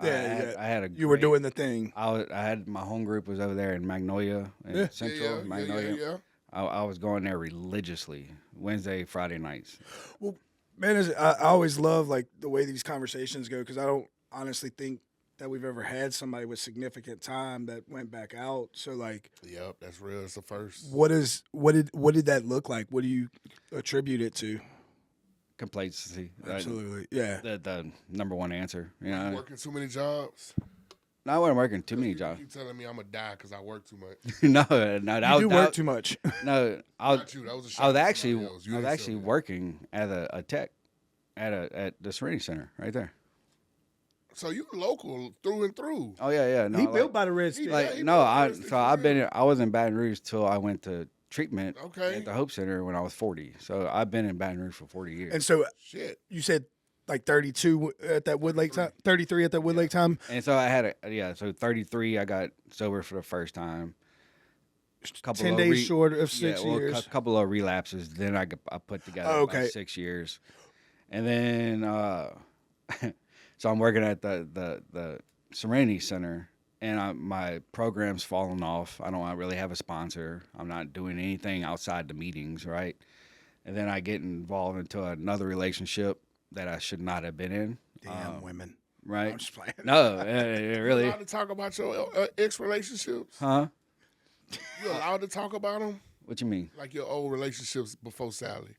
I had a. You were doing the thing. I had my home group was over there in Magnolia, in Central Magnolia. Yeah. I was going there religiously Wednesday, Friday nights. Well, man, I always love like the way these conversations go because I don't honestly think that we've ever had somebody with significant time that went back out. So like, Yep, that's real. It's the first. what did that look like? What do you attribute it to? Complacency. Absolutely, yeah. The number one answer. You know, Working too many jobs. No, I wasn't working too many You jobs. keep telling me I'm gonna die because I work too much. no, You do work too much. No, Not you. That was a shot I was at actually somebody else. You I was didn't actually tell me working at a tech at the Serenity Center right there. that. So you local through and through. Oh yeah. No, He like, built by the Red Stick. Like- no, I Stick was in Baton Rouge till I went to treatment Okay. at the Hope Center when I was 40. So I've been in Baton Rouge for 40 years. And so Shit. you said like 32 at that Wood Lake time, 33 at that Wood Lake time. And so I had so 33 I got sober for the first time. 10 days short of 6 years. A couple of relapses. Then I put together about 6 years, and then so I'm working at the Serenity Center, and my program's falling off. I don't really have a sponsor. I'm not doing anything outside the meetings, right? And then I get involved into another relationship that I should not have been in. Damn women. Right? I'm just playing. No, it really. You allowed to talk about your ex relationships? Huh? You allowed to talk about them? What you mean? Like your old relationships before Sally?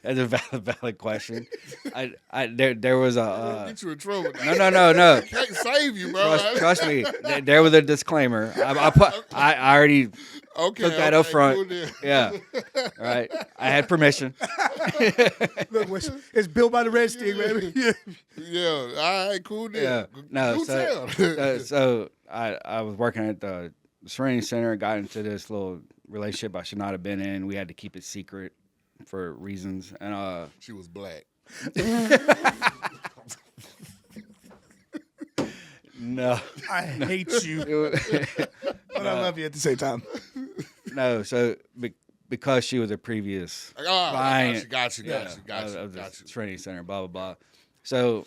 That's a valid question. There was a Get you in trouble. no. Can't save you, bro. Trust me. There was a disclaimer. I already Okay, took that up front. cool then. Yeah, right. I had permission. Look, it's built by the Red Stick, baby. Yeah, all right, cool then. Yeah, no. Do tell. So I was working at the Serenity Center. Got into this little relationship I should not have been in. We had to keep it secret for reasons, and She was black. no. I hate you, but I love you at the same time. No, so because she was a previous client, Got you. of the Serenity Center, blah blah blah. So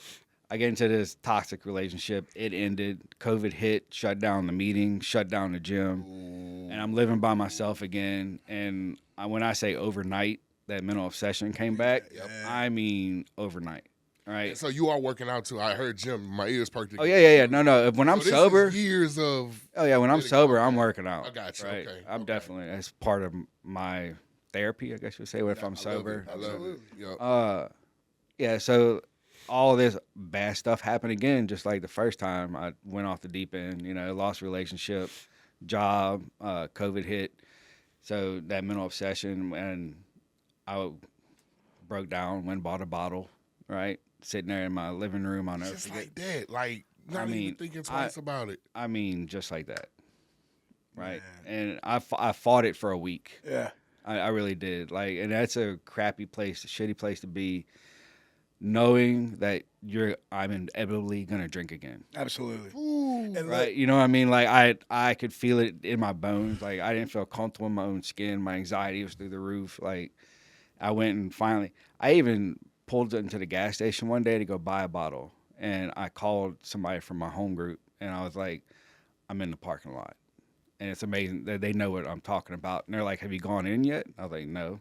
I get into this toxic relationship. It ended. COVID hit, shut down the meeting, shut down the gym, and I'm living by myself again. And when I say overnight, that mental obsession came back. I mean overnight. Right. So you are working out too. I heard Jim. My ears perked. Oh yeah. No. When I'm this sober, is years of. oh yeah. When I'm sober, I'm working out. I got you. Right. Okay. I'm definitely that's part of my therapy. I guess you would say if I'm sober. I love it. Yep. Yeah, so all this bad stuff happened again, just like the first time I went off the deep end. Lost relationship, job, COVID hit. So that mental obsession, and I broke down, went and bought a bottle, right? Sitting there in my living room, I'll never Just forget. like that, like not even thinking twice about it. I mean, just like that, right? Man. And I fought it for a week. Yeah. I really did. Like, and that's a crappy place, a shitty place to be, knowing that I'm inevitably gonna drink again. Absolutely. Ooh, And Right? You know what I mean? Like I could feel it in my bones. Like I didn't feel comfortable in my own skin. My anxiety was through the roof. Like I went and finally, I even pulled into the gas station one day to go buy a bottle, and I called somebody from my home group, and I was like, I'm in the parking lot. And it's amazing that they know what I'm talking about. And they're like, have you gone in yet? I was like, no.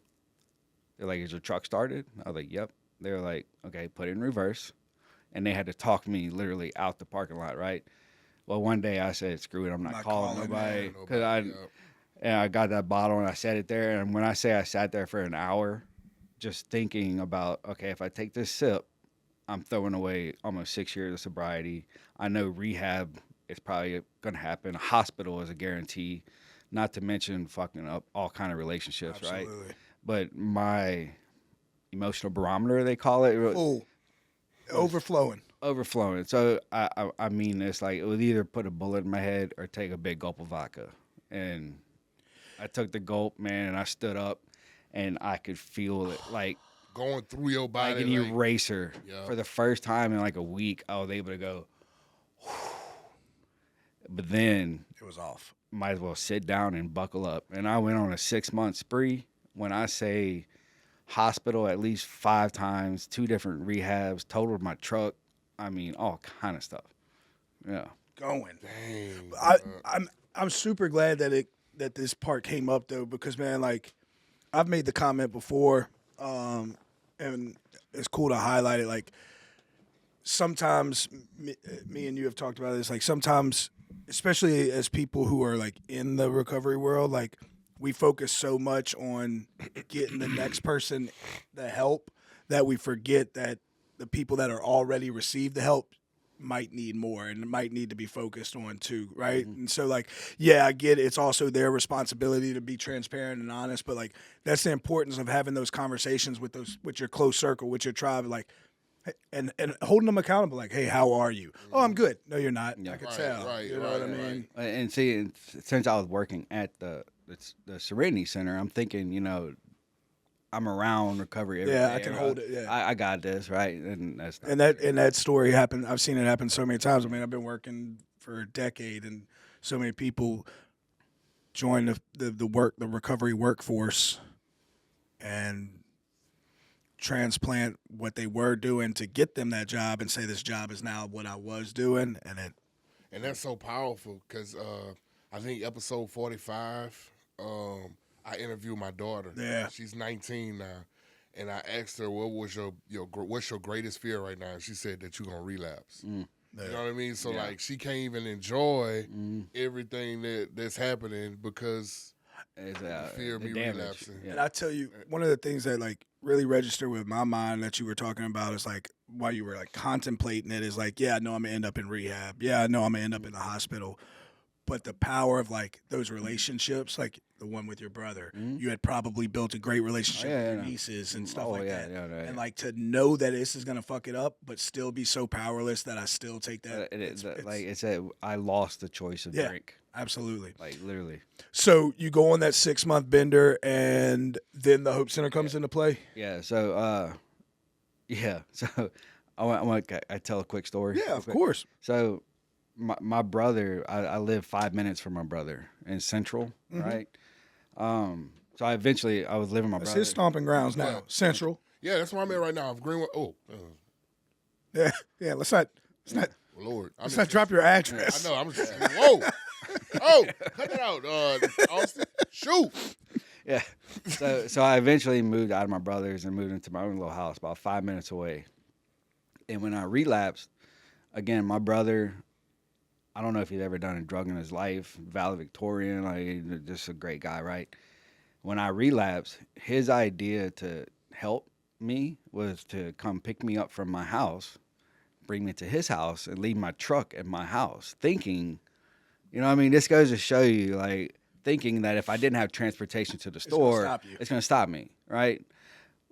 They're like, is your truck started? I was like, yep. They were like, okay, put it in reverse. And they had to talk me literally out the parking lot, right? Well, one day I said, screw it, I'm not calling nobody. Because I got that bottle and I sat it there. And when I say I sat there for an hour, just thinking about, okay, if I take this sip, I'm throwing away almost 6 years of sobriety. I know rehab is probably going to happen. A hospital is a guarantee, not to mention fucking up all kind of relationships, Absolutely. right? But my emotional barometer, they call it. Full. Overflowing. So I mean, it's like it would either put a bullet in my head or take a big gulp of vodka. And I took the gulp, man, and I stood up, and I could feel it like going through your body like an eraser. Yeah. For the first time in like a week, I was able to go. But then It was off. might as well sit down and buckle up. And I went on a 6-month spree. When I say hospital at least 5 times, 2 different rehabs, totaled my truck. I mean, all kind of stuff. Yeah. Going. Dang. I'm super glad that this part came up though, because man, like I've made the comment before, and it's cool to highlight it. Like sometimes me and you have talked about this. Like sometimes, especially as people who are like in the recovery world, like we focus so much on getting the next person the help that we forget that the people that are already received the help might need more and might need to be focused on too, right? Mm-hmm. And so like, yeah, I get it. It's also their responsibility to be transparent and honest, but like that's the importance of having those conversations with your close circle, with your tribe, like, and holding them accountable. Like, hey, how are you? Mm-hmm. Oh, I'm good. No, you're not. Yeah. I can tell. Right, you know what I mean? And see, since I was working at the Serenity Center, I'm thinking, I'm around recovery every day. I can hold it. Yeah, I got this, right? And that story happened. I've seen it happen so many times. I mean, I've been working for a decade, and so many people join the recovery workforce, and transplant what they were doing to get them that job, and say this job is now what I was doing, and that's so powerful because I think episode 45. I interviewed my daughter. Yeah, she's 19 now, and I asked her, "What was what's your greatest fear right now?" And she said that you're gonna relapse. Yeah. You know what I mean? So like, she can't even enjoy everything that's happening because fear of me relapsing. Yeah. And I tell you, one of the things that like really registered with my mind that you were talking about is like while you were like contemplating it is like, yeah, I know I'm gonna end up in rehab. Yeah, I know I'm gonna end up in the hospital. But the power of like those relationships, like the one with your brother, you had probably built a great relationship with your nieces and stuff like that. Yeah, and like to know that this is gonna fuck it up, but still be so powerless that I still take that. I lost the choice of drink. Absolutely. Like literally. So you go on that 6-month bender, and then the Hope Center comes into play. Yeah. So So I tell a quick story. Yeah, of course. So. My brother, I live 5 minutes from my brother in Central, right? So I was living with my brother. It's his stomping grounds now, Central. Yeah, that's where I'm at right now. Greenwood. Yeah. Let's not. Lord, let's not drop your address. I know. I'm just. Whoa. Oh, cut it out, Austin. Shoot. Yeah. So I eventually moved out of my brother's and moved into my own little house about 5 minutes away. And when I relapsed, again, my brother. I don't know if he's ever done a drug in his life, valedictorian, just a great guy, right? When I relapsed, his idea to help me was to come pick me up from my house, bring me to his house, and leave my truck at my house, thinking, you know what I mean? This goes to show you, like, thinking that if I didn't have transportation to the store, it's going to stop me, right?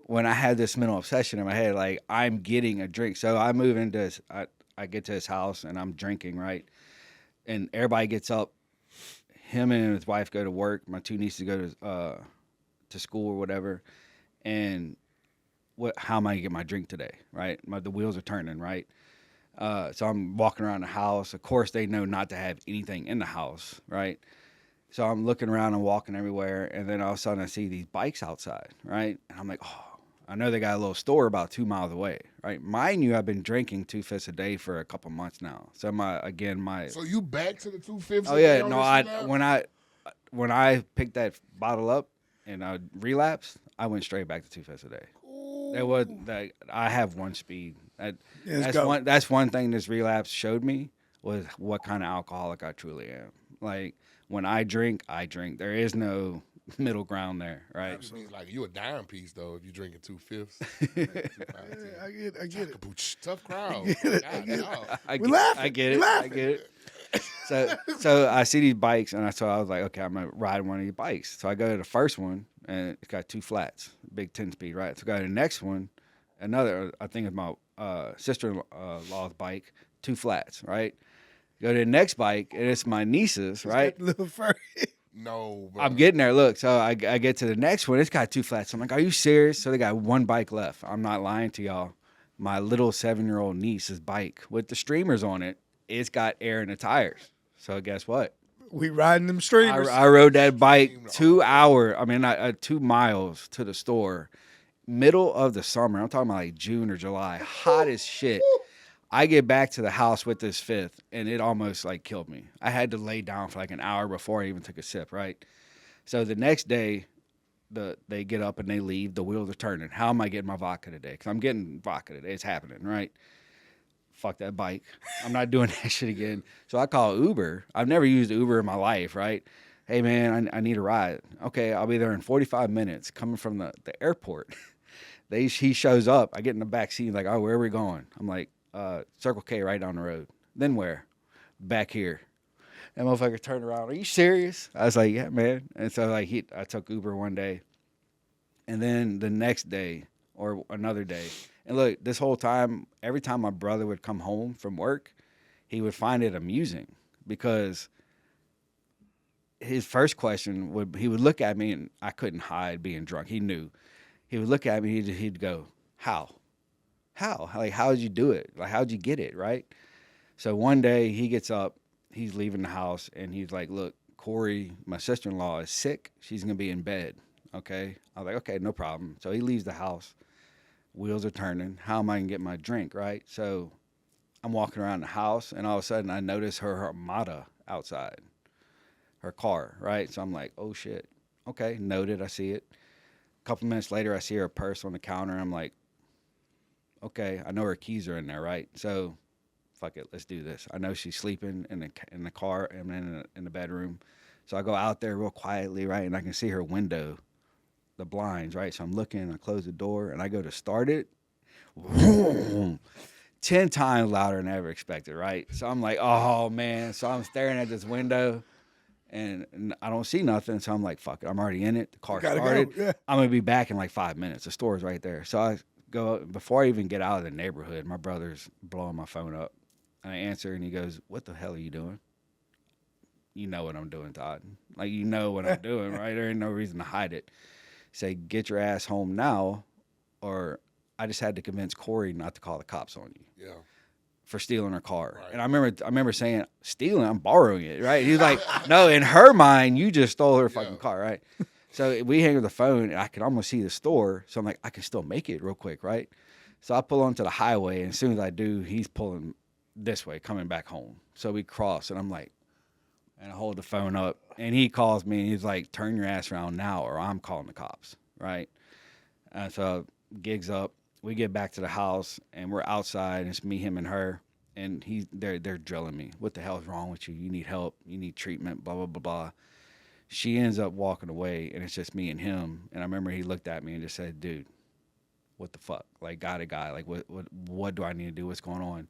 When I had this mental obsession in my head, like, I'm getting a drink. So I move into his, I get to his house, and I'm drinking, right? And everybody gets up. Him and his wife go to work. My two nieces go to school or whatever. And how am I gonna get my drink today, right? The wheels are turning, right? So I'm walking around the house. Of course, they know not to have anything in the house, right? So I'm looking around and walking everywhere, and then all of a sudden I see these bikes outside, right? And I'm like, oh, I know they got a little store about 2 miles away, right? Mind you, I've been drinking 2 fifths a day for a couple months now. So So you back to the 2 fifths? Oh yeah, no, when I picked that bottle up and I relapsed, I went straight back to 2 fifths a day. There was that I have one speed. That's one thing this relapse showed me was what kind of alcoholic I truly am. Like when I drink, I drink. There is no middle ground there, right? That means like you a dime piece though if you drinking 2 fifths. I get it. Tough crowd. I get it. So I see these bikes, and I was like, okay, I'm gonna ride one of these bikes. So I go to the first one, and it's got 2 flats, big 10-speed, right? So I go to the next one, another. I think it's my sister-in-law's bike, 2 flats, right? Go to the next bike, and it's my niece's, right? Little furry. No, bro. I'm getting there. Look, so I get to the next one. It's got 2 flats. I'm like, are you serious? So they got 1 bike left. I'm not lying to y'all. My little 7-year-old niece's bike with the streamers on it, it's got air in the tires. So guess what? We riding them streamers. I rode that bike 2 miles to the store, middle of the summer. I'm talking about like June or July, hot as shit. I get back to the house with this 5th, and it almost like killed me. I had to lay down for like an hour before I even took a sip, right? So the next day, they get up and they leave. The wheels are turning. How am I getting my vodka today? Because I'm getting vodka today. It's happening, right? Fuck that bike. I'm not doing that shit again. So I call Uber. I've never used Uber in my life, right? Hey, man, I need a ride. Okay, I'll be there in 45 minutes coming from the airport. He shows up. I get in the back seat. He's like, oh, where are we going? I'm like, Circle K right down the road. Then where? Back here. That motherfucker turned around. Are you serious? I was like, yeah, man. And so like I took Uber one day, and then the next day or another day. And look, this whole time, every time my brother would come home from work, he would find it amusing because his first question he would look at me, and I couldn't hide being drunk. He knew. He would look at me, he'd go, how? Like, how'd you do it? Like, how'd you get it, right? So one day he gets up, he's leaving the house, and he's like, look, Corey, my sister-in-law, is sick. She's going to be in bed, okay? I was like, okay, no problem. So he leaves the house. Wheels are turning. How am I going to get my drink, right? So I'm walking around the house, and all of a sudden I notice her Armada outside, her car, right? So I'm like, oh, shit. Okay, noted. I see it. A couple minutes later, I see her purse on the counter. I'm like, okay, I know her keys are in there, right? So, fuck it, let's do this. I know she's sleeping in the car and in the bedroom. So I go out there real quietly, right, and I can see her window, the blinds, right? So I'm looking, I close the door, and I go to start it. Boom, 10 times louder than I ever expected, right? So I'm like, oh, man. So I'm staring at this window, and I don't see nothing. So I'm like, fuck it, I'm already in it. The car started. Go. Yeah. I'm going to be back in like 5 minutes. The store's right there. So I go, before I even get out of the neighborhood, my brother's blowing my phone up. And I answer, and he goes, what the hell are you doing? You know what I'm doing, Todd. Like, you know what I'm doing, right? There ain't no reason to hide it. Say, get your ass home now, or I just had to convince Corey not to call the cops on you. Yeah. For stealing her car. Right. And I remember saying, stealing? I'm borrowing it, right? He's like, no, in her mind, you just stole her fucking car, right? So we hang up the phone, and I can almost see the store. So I'm like, I can still make it real quick, right? So I pull onto the highway, and as soon as I do, he's pulling this way, coming back home. So we cross, and I'm like, and I hold the phone up, and he calls me, and he's like, turn your ass around now, or I'm calling the cops, right? So gigs up. We get back to the house, and we're outside, and it's me, him, and her, and they're drilling me. What the hell's wrong with you? You need help. You need treatment, blah, blah, blah, blah. She ends up walking away, and it's just me and him. And I remember he looked at me and just said, dude, what the fuck? Like, got a guy. Like, what do I need to do? What's going on?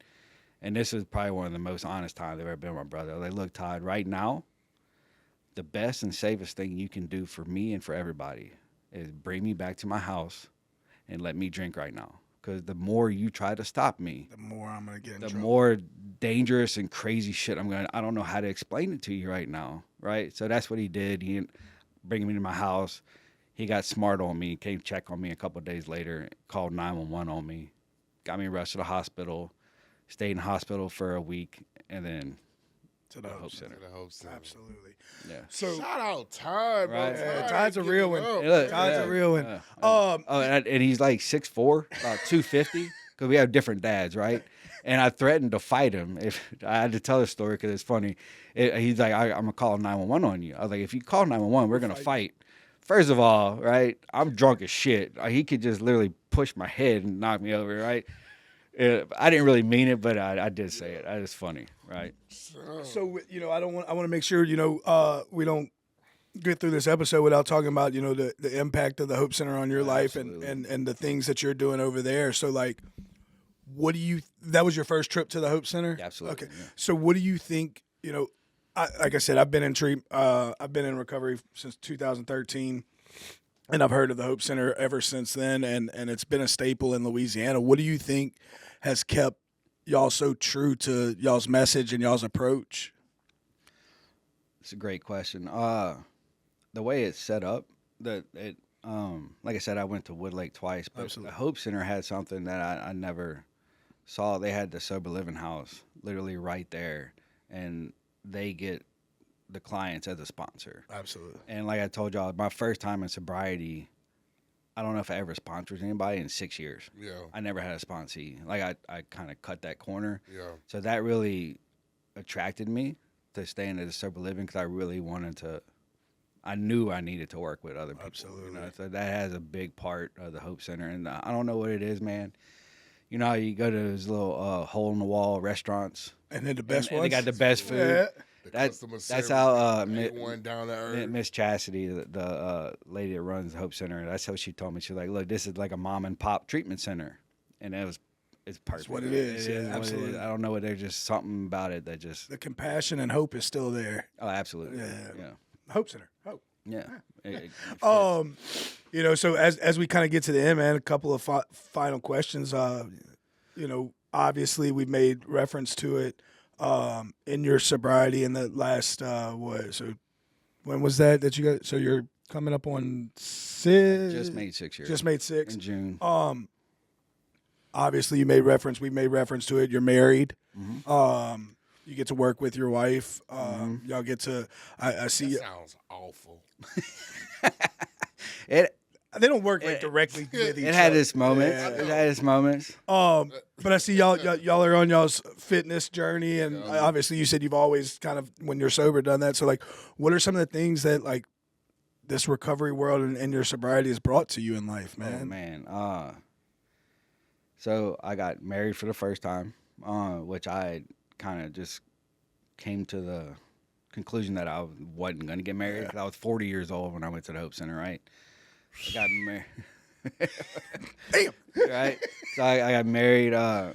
And this is probably one of the most honest times I've ever been with my brother. Like, look, Todd, right now, the best and safest thing you can do for me and for everybody is bring me back to my house and let me drink right now. Because the more you try to stop me, the more I'm gonna get in the trouble. more dangerous and crazy shit I don't know how to explain it to you right now, right? So that's what he did. He bring me to my house. He got smart on me, came check on me a couple of days later, called 911 on me, got me rushed to the hospital, stayed in the hospital for a week, and then to the Hope To the Hope Center. Absolutely. yeah. So Shout out Todd, bro. Right. yeah, Todd Todd's a ain't real giving one. up. Hey, look, Todd's a real one. And he's like 6'4", about 250, because we have different dads, right? And I threatened to fight him if I had to tell the story because it's funny. He's like, I'm gonna call 911 on you. I was like, if you call 911, we're gonna fight. First of all, right? I'm drunk as shit. He could just literally push my head and knock me over, right? I didn't really mean it, but I did say it. It's funny, right? So I want to make sure we don't get through this episode without talking about the impact of the Hope Center on your life and the things that you're doing over there. So like, what do you? That was your first trip to the Hope Center? Yeah, absolutely. Okay. Yeah. So what do you think? Like I said, I've been in recovery since 2013. And I've heard of the Hope Center ever since then, and it's been a staple in Louisiana. What do you think has kept y'all so true to y'all's message and y'all's approach? It's a great question. The way it's set up, like I said, I went to Wood Lake twice, but Absolutely. the Hope Center had something that I never saw. They had the sober living house literally right there, and they get the clients as a sponsor. Absolutely. And like I told y'all, my first time in sobriety, I don't know if I ever sponsored anybody in 6 years. Yeah. I never had a sponsee. Like I kind of cut that corner. Yeah. So that really attracted me to stay into the sober living because I really wanted to. I knew I needed to work with other people. Absolutely. So that has a big part of the Hope Center, and I don't know what it is, man. You know how you go to those little hole in the wall restaurants, And then the best and ones. they got the best food. Yeah. The That- customer that's service, how one down to earth. Miss Chastity, the lady that runs the Hope Center, that's how she told me. She's like, "Look, this is like a mom and pop treatment center," and it's perfect. what it is. It Yeah, what it absolutely. is. I don't know what. There's just something about it that just. The compassion and hope is still there. Oh, absolutely. Yeah. Hope Center. Hope. Yeah. It fits. So as we kind of get to the end, man, a couple of final questions. Obviously we made reference to it in your sobriety in the last So when was that you got? So you're coming up on 6. Just made 6 years. Just made 6 in June. Obviously you made reference. We made reference to it. You're married. Mm-hmm. You get to work with your wife. Y'all get to. I see. That sounds awful. They don't work like directly with each other. It had its moments. Yeah. It had its moments. But I see y'all are on y'all's fitness journey, and obviously you said you've always kind of, when you're sober, done that. So like, what are some of the things that like this recovery world and your sobriety has brought to you in life, man? Oh man. So I got married for the first time, which I kind of just came to the conclusion that I wasn't going to get married. 'Cause I was 40 years old when I went to the Hope Center, right? I got married. Damn. Right? So I got married.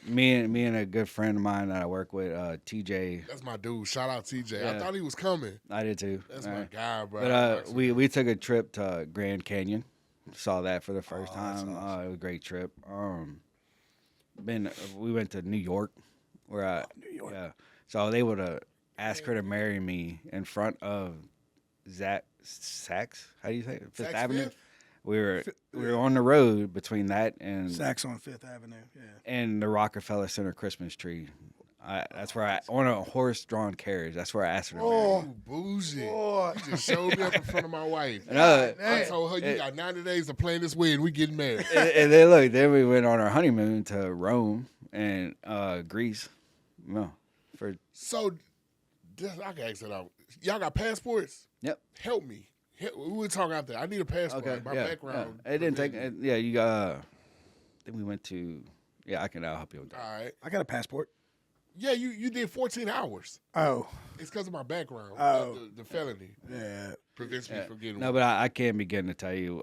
Me and a good friend of mine that I work with, TJ. That's my dude. Shout out TJ. I Yeah. thought he was coming. I did too. That's All my right. guy, bro. But we took a trip to Grand Canyon. Saw that for the first that's time. awesome. It was a great trip. We went to New York, where New York. yeah. So I was able to ask her to marry me in front of Saks. How do you say it? Fifth Saks Avenue. Fifth? We were on the road between that and Saks on Fifth Avenue. Yeah. and the Rockefeller Center Christmas tree. That's where I on a horse-drawn carriage. That's where I asked her to marry me. You bougie. You just showed me up in front of my wife. No, I told her, you got 90 days to plan this wedding. We getting married. and then we went on our honeymoon to Rome and Greece. No, for So, I can ask that out. Y'all got passports? yep. Help me. We were talking out there. I need a passport. Okay, My yeah, background. yeah. It didn't take. Yeah, you got. Then we went to. Yeah, I'll help you with that. All right. I got a passport. Yeah, you did 14 hours. Oh. It's because of my background. Oh. The felony Yeah. prevents me from getting No, but I can't begin to tell you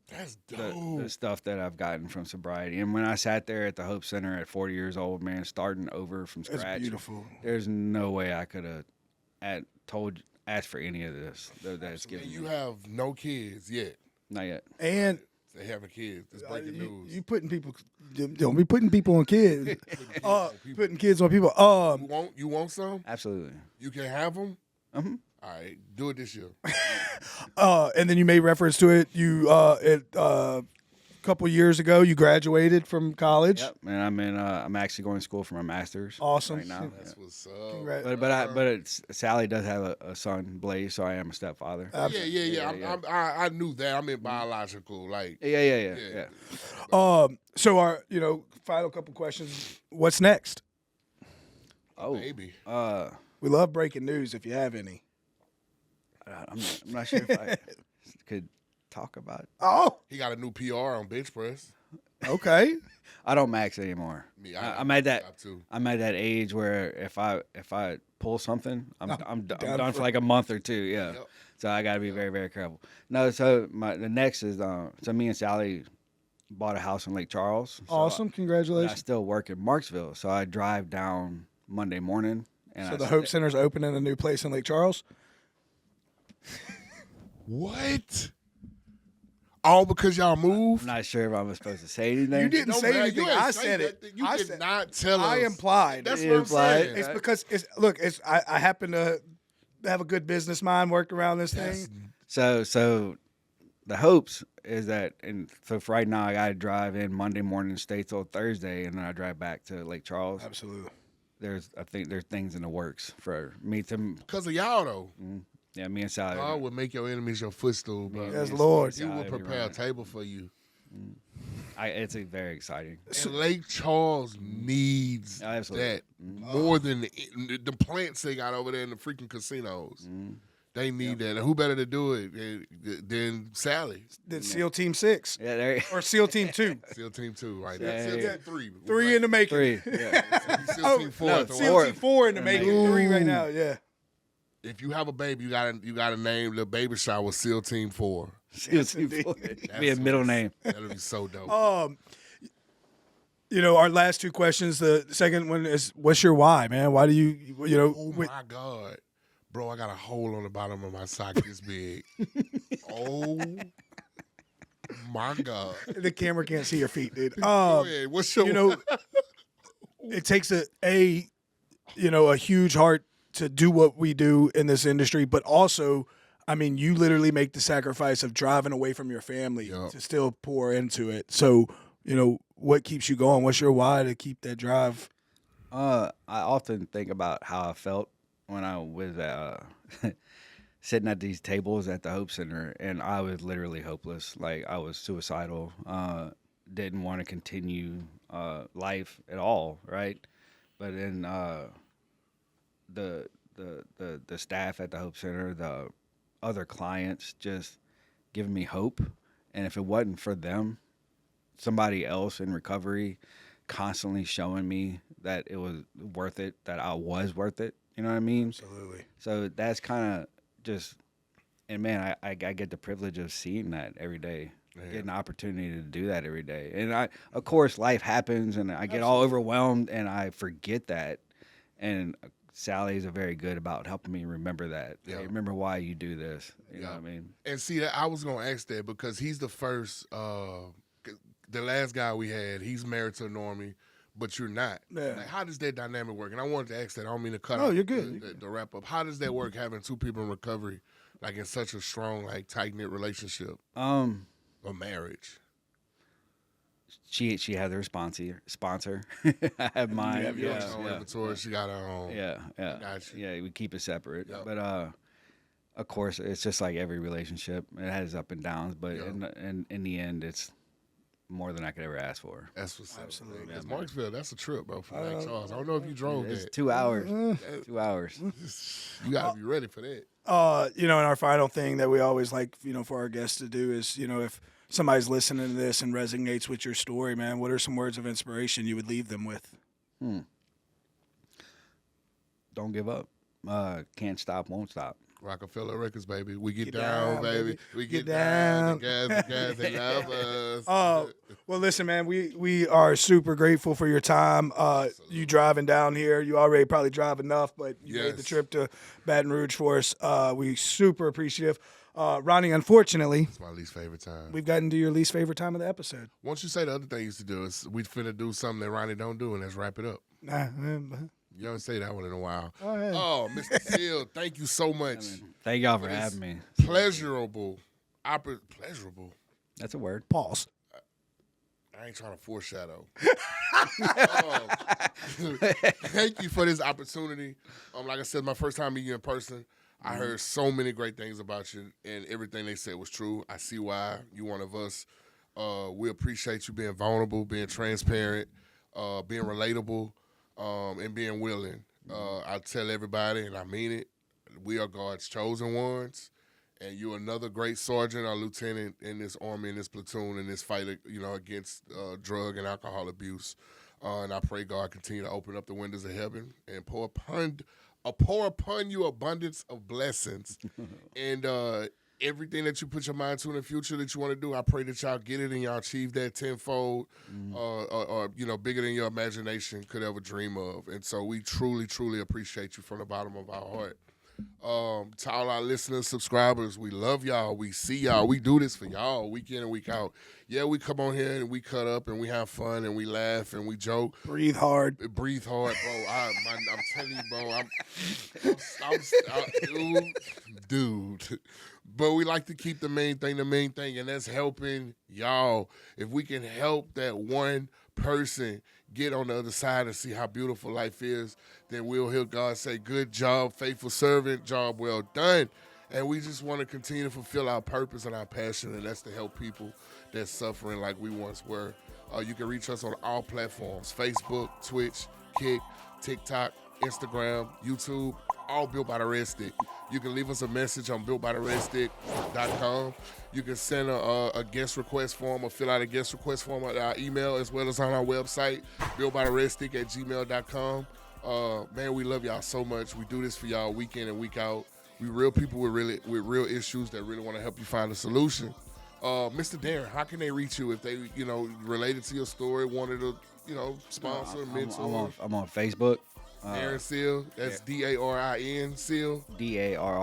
That's the dope. stuff that I've gotten from sobriety. And when I sat there at the Hope Center at 40 years old, man, starting over from That's scratch, beautiful. there's no way I could have asked for any of this that's And given you me. have no kids yet. Not yet. And They having kids. That's breaking news. you putting people, don't be putting people on kids. Putting kids on people. You want some? Absolutely. You can have them. Mm-hmm. All right, do it this year. And then you made reference to it. You a couple years ago, you graduated from college. Yep. And I'm actually going to school for my master's. Awesome. Right now. That's what's up. Congrats. But Sally does have a son, Blaze, so I am a stepfather. Yeah. I knew that. I meant biological. Like, Yeah. So our final couple questions. What's next? Oh, baby. We love breaking news if you have any. I'm not sure if I could talk about it. Oh, He got a new PR on bench press. okay. I don't max anymore. Me, I'm at that. got to. I'm at that age where if I pull something, I'm down done for like a month or two. Yeah. Yep. So I got to be very, very careful. No. So the next is so me and Sally bought a house in Lake Charles. So Awesome. I Congratulations. still work in Marksville, so I drive down Monday morning. And So I the Hope Center's opening a new place in Lake Charles? What? All because y'all moved? I'm not sure if I'm supposed to say anything. You didn't No, say man, anything. you ain't I say said it. that. You I did said, not tell us. I implied. That's You what I'm implied. saying. It's because I happen to have a good business mind worked around this thing. So the hopes is that, and so for right now, I got to drive in Monday morning, stay till Thursday, and then I drive back to Lake Charles. Absolutely. I think there's things in the works for me to, Because of y'all, though. me and Sally. God would make your enemies your footstool, bro. Yes, Lord. He will Sally be prepare a running. table for you. It's very exciting. And Lake Charles needs Absolutely. that more than the plants they got over there in the freaking casinos. They need that. And who better to do it than Sally? Then SEAL Team 6 Yeah, there. or SEAL Team 2. SEAL Team 2, right? Yeah, SEAL yeah. Team 3. 3 in the making. 3. Yeah. SEAL Team 4. no, at the SEAL one. Team 4 in the making. 3 right now. Yeah. If you have a baby, you gotta name the baby shower SEAL Team 4. Yes, indeed. Be a middle name. That'll be so dope. Our last two questions. The second one is, what's your why, man? Why do you Oh my God. Bro, I got a hole on the bottom of my sock this big. Oh my God. the camera can't see your feet, dude. Go ahead. What's your It takes a huge heart to do what we do in this industry, but also, I mean, you literally make the sacrifice of driving away from your family to still pour into it. So, what keeps you going? What's your why to keep that drive? I often think about how I felt when I was sitting at these tables at the Hope Center, and I was literally hopeless. Like, I was suicidal. Didn't want to continue life at all, right? But then the staff at the Hope Center, the other clients, just giving me hope. And if it wasn't for them, somebody else in recovery constantly showing me that it was worth it, that I was worth it. You know what I mean? Absolutely. So that's kind of just, and man, I get the privilege of seeing that every day, getting the opportunity to do that every day. And of course, life happens, and I get all overwhelmed, and I forget that. And Sally's very good about helping me remember that. Yeah. Hey, remember why you do this. You know what I mean? And see, I was going to ask that because he's the first, the last guy we had, he's married to a normie, but you're not. Yeah. Like, how does that dynamic work? And I wanted to ask that. I don't mean to cut No, off you're good. The wrap up. How does that work, having two people in recovery, like in such a strong, like tight-knit relationship or marriage? She had her sponsor. I have mine. You have your Yeah, own yeah. inventory. She got her own. Yeah. Gotcha. Yeah, we keep it separate. Yep. But of course, it's just like every relationship. It has up and downs, but in the end, it's more than I could ever ask for. That's what's Absolutely. Because Marksville, that's a trip, bro, from Lake Charles. I don't know if you drove It's that. 2 hours. 2 hours. You got to be ready for that. And our final thing that we always like, for our guests to do is, if somebody's listening to this and resonates with your story, man, what are some words of inspiration you would leave them with? Don't give up. Can't stop, won't stop. Rockefeller Records, baby. We get down, baby. We Get get down. down. The guys, they love us. Well, listen, man, we are super grateful for your time. You driving down here. You already probably drive enough, but you made the trip to Baton Rouge for us. We super appreciative. Ronnie, unfortunately, it's my least favorite time. We've gotten to your least favorite time of the episode. Once you say the other thing you used to do, is we finna do something that Ronnie don't do, and let's wrap it up. You don't say that one in a while. Oh, Mr. Seal, thank you so much. Thank y'all for having me. Pleasurable. Pleasurable. That's a word. Pause. I ain't trying to foreshadow. Thank you for this opportunity. Like I said, my first time meeting you in person. I heard so many great things about you, and everything they said was true. I see why you're one of us. We appreciate you being vulnerable, being transparent, being relatable, and being willing. I tell everybody, and I mean it, we are God's chosen ones, and you're another great sergeant or lieutenant in this army, in this platoon, in this fight, against drug and alcohol abuse. And I pray God continue to open up the windows of heaven and pour upon you abundance of blessings. And everything that you put your mind to in the future that you want to do, I pray that y'all get it and y'all achieve that tenfold, or bigger than your imagination could ever dream of. And so we truly, truly appreciate you from the bottom of our heart. To all our listeners, subscribers, we love y'all. We see y'all. We do this for y'all week in and week out. Yeah, we come on here and we cut up and we have fun and we laugh and we joke. Breathe hard, bro. I'm telling you, bro. Dude. But we like to keep the main thing, and that's helping y'all. If we can help that one person get on the other side and see how beautiful life is, then we'll hear God say, good job, faithful servant, job well done. And we just want to continue to fulfill our purpose and our passion, and that's to help people that's suffering like we once were. You can reach us on all platforms, Facebook, Twitch, Kick, TikTok, Instagram, YouTube, all Built by the Red Stick. You can leave us a message on builtbytheredstick.com. You can send a guest request form or fill out a guest request form at our email, as well as on our website, builtbytheredstick@gmail.com. Man, we love y'all so much. We do this for y'all week in and week out. We real people with real issues that really want to help you find a solution. Mr. Darrin, how can they reach you if they, related to your story, wanted to, sponsor, mentor? I'm on Facebook. Darrin Seal, that's Darrin Seal. Darrinseal.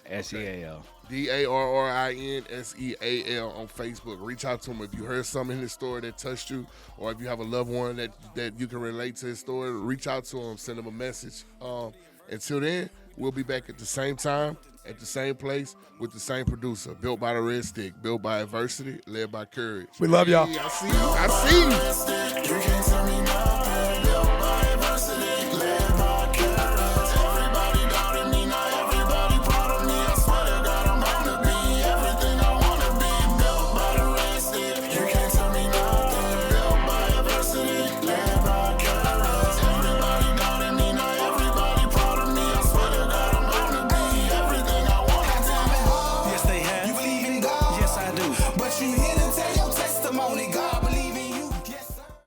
Darrinseal on Facebook. Reach out to him if you heard something in his story that touched you, or if you have a loved one that you can relate to his story. Reach out to him, send him a message. Until then, we'll be back at the same time, at the same place, with the same producer. Built by the Red Stick, built by adversity, led by courage. We love y'all. I see you.